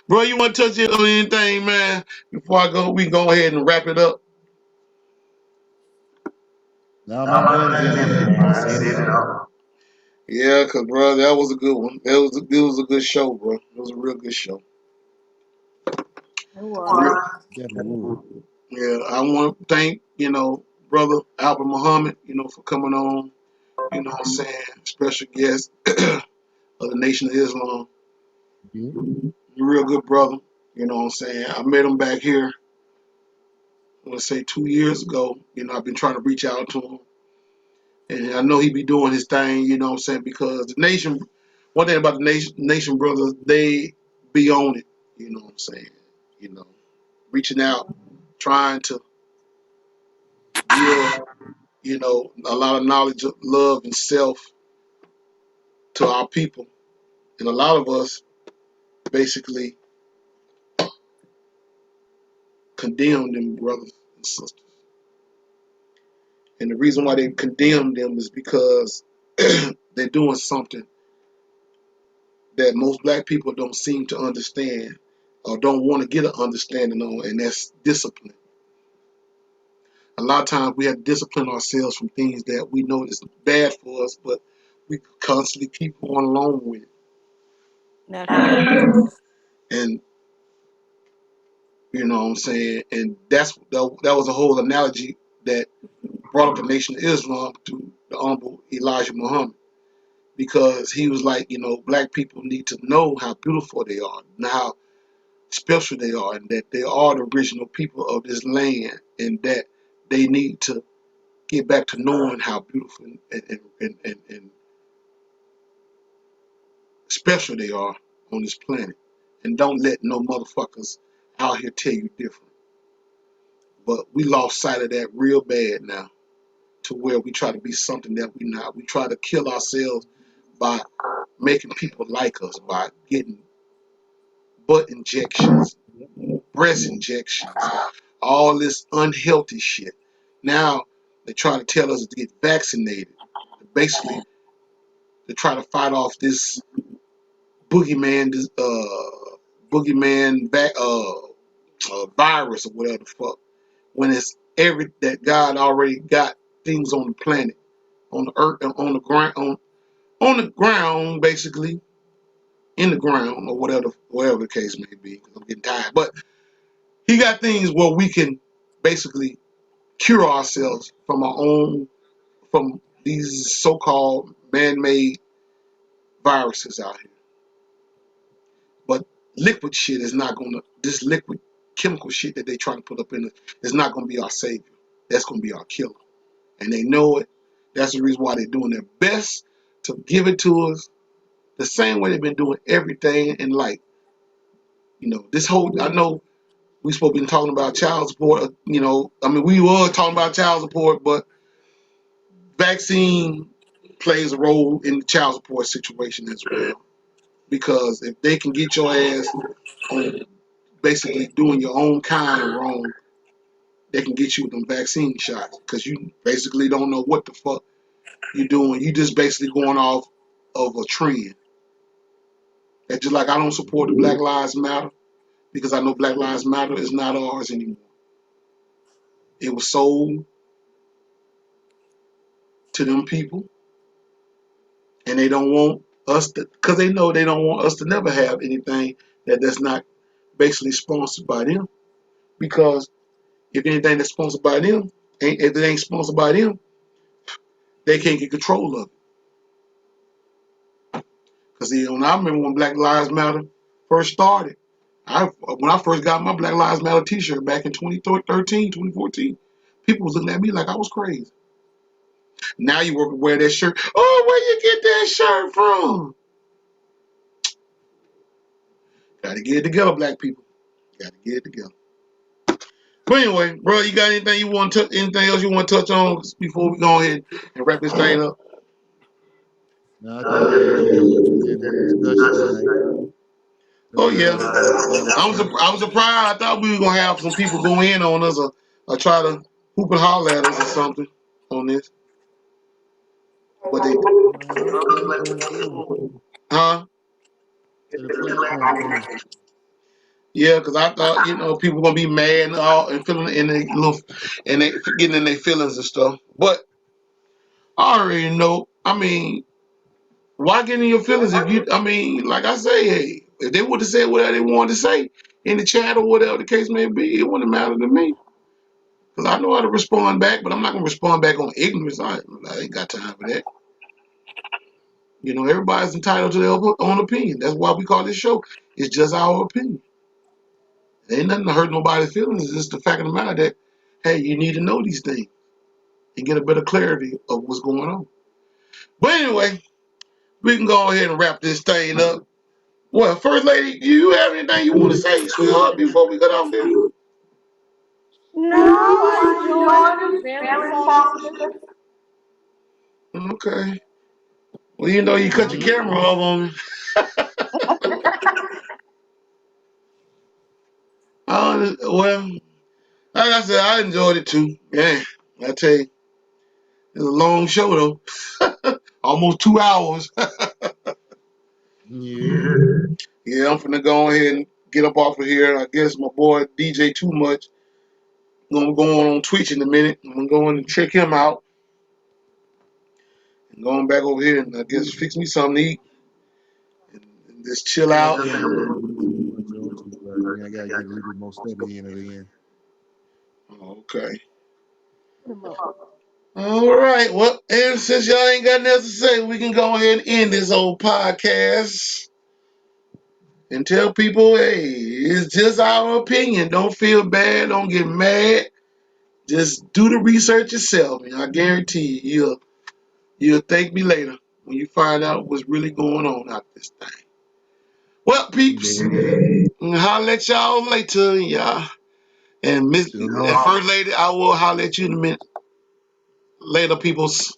bro, you want to touch it on anything, man? Before I go, we can go ahead and wrap it up. No, my brother said everything. Said it all. Yeah, cause bro, that was a good one. It was a good show, bro. It was a real good show. It was. Definitely would. Yeah, I want to thank brother Albert Muhammad, for coming on. You know what I'm saying? Special guest of the Nation of Islam. Yeah. You're a real good brother. You know what I'm saying? I met him back here, let's say 2 years ago. I've been trying to reach out to him. And I know he be doing his thing, you know what I'm saying? Because the nation, one thing about the nation brothers, they be on it, you know what I'm saying? Reaching out, trying to give, a lot of knowledge, of love, and self to our people. And a lot of us basically condemn them brothers and sisters. And the reason why they condemn them is because they're doing something that most black people don't seem to understand or don't want to get an understanding on, and that's discipline. A lot of times we have to discipline ourselves from things that we know is bad for us, but we constantly keep going along with it. That's true. And you know what I'm saying? And that was a whole analogy that brought up the Nation of Islam to the Honorable Elijah Muhammad. Because he was like, black people need to know how beautiful they are, and how special they are, and that they are the original people of this land, and that they need to get back to knowing how beautiful and special they are on this planet. And don't let no motherfuckers out here tell you different. But we lost sight of that real bad now, to where we try to be something that we're not. We try to kill ourselves by making people like us, by getting butt injections, breast injections, all this unhealthy shit. Now they try to tell us to get vaccinated, basically to try to fight off this boogeyman, virus or whatever the fuck. When it's that God already got things on the planet, on the earth, on the ground, on the ground, basically, in the ground or whatever the case may be. 'Cause I'm getting tired, but he got things where we can basically cure ourselves from these so-called man-made viruses out here. But liquid shit is not gonna. This liquid chemical shit that they trying to put up in us is not gonna be our savior. That's gonna be our killer, and they know it. That's the reason why they're doing their best to give it to us the same way they've been doing everything in life. This whole. I know we supposed to be talking about child support. I mean, we were talking about child support, but vaccine plays a role in the child support situation as well. Because if they can get your ass on basically doing your own kind wrong, they can get you with them vaccine shots. Because you basically don't know what the fuck you're doing. You just basically going off of a trend. That's just like I don't support the Black Lives Matter because I know Black Lives Matter is not ours anymore. It was sold to them people, and they don't want us to, because they know they don't want us to never have anything that's not basically sponsored by them. Because if anything that's sponsored by them, if it ain't sponsored by them, they can't get control of it. Because I remember when Black Lives Matter first started. When I first got my Black Lives Matter t-shirt back in 2013, 2014, people was looking at me like I was crazy. Now you wear that shirt. Oh, where you get that shirt from? Gotta get it together, black people. Gotta get it together. But anyway, bro, you got anything else you want to touch on before we go ahead and wrap this thing up? No, I think we had a good discussion tonight. Oh yeah, Valid I was surprised. I thought we were gonna have some people go in on us or try to hoop and holler at us or something on this. But they, the platform for them. huh? To the platform for them. Yeah, because I thought people were gonna be mad and feeling and they getting in their feelings and stuff. But I already know. I mean, why get in your feelings if you? I mean, like I say, hey, if they would have said whatever they wanted to say in the chat or whatever the case may be, it wouldn't matter to me. Because I know how to respond back, but I'm not going to respond back on ignorance. I ain't got time for that. Everybody's entitled to their own opinion. That's why we call this show. It's just our opinion. There ain't nothing to hurt nobody's feelings. It's just the fact of the matter that, hey, you need to know these things and get a better clarity of what's going on. But anyway, we can go ahead and wrap this thing up. Well, First Lady, you have anything you want to say, sweetheart, before we get off here? No, I enjoyed it. Very informative. Okay. Well, you cut your camera off on me. Well, like I said, I enjoyed it too. Yeah, I tell you, it's a long show though. Almost 2 hours. Yeah. Yeah, I'm finna go ahead and get up off of here. I guess my boy DJ Too Much gonna go on Twitch in a minute. I'm gonna go in and check him out. And going back over here and I guess fix me something to eat. And just chill Yeah, I out. think I'm gonna do too much on too, but I gotta get a little bit more study in at the end. Okay. All right. Well, and since y'all ain't got nothing to say, we can go ahead and end this old podcast and tell people, hey, it's just our opinion. Don't feel bad. Don't get mad. Just do the research yourself, and I guarantee you'll thank me later when you find out what's really going on out this thing. Well, peeps, I'll holler at y'all later, y'all. And Shalom. First Lady, I will holler at you in a minute. Later, peoples.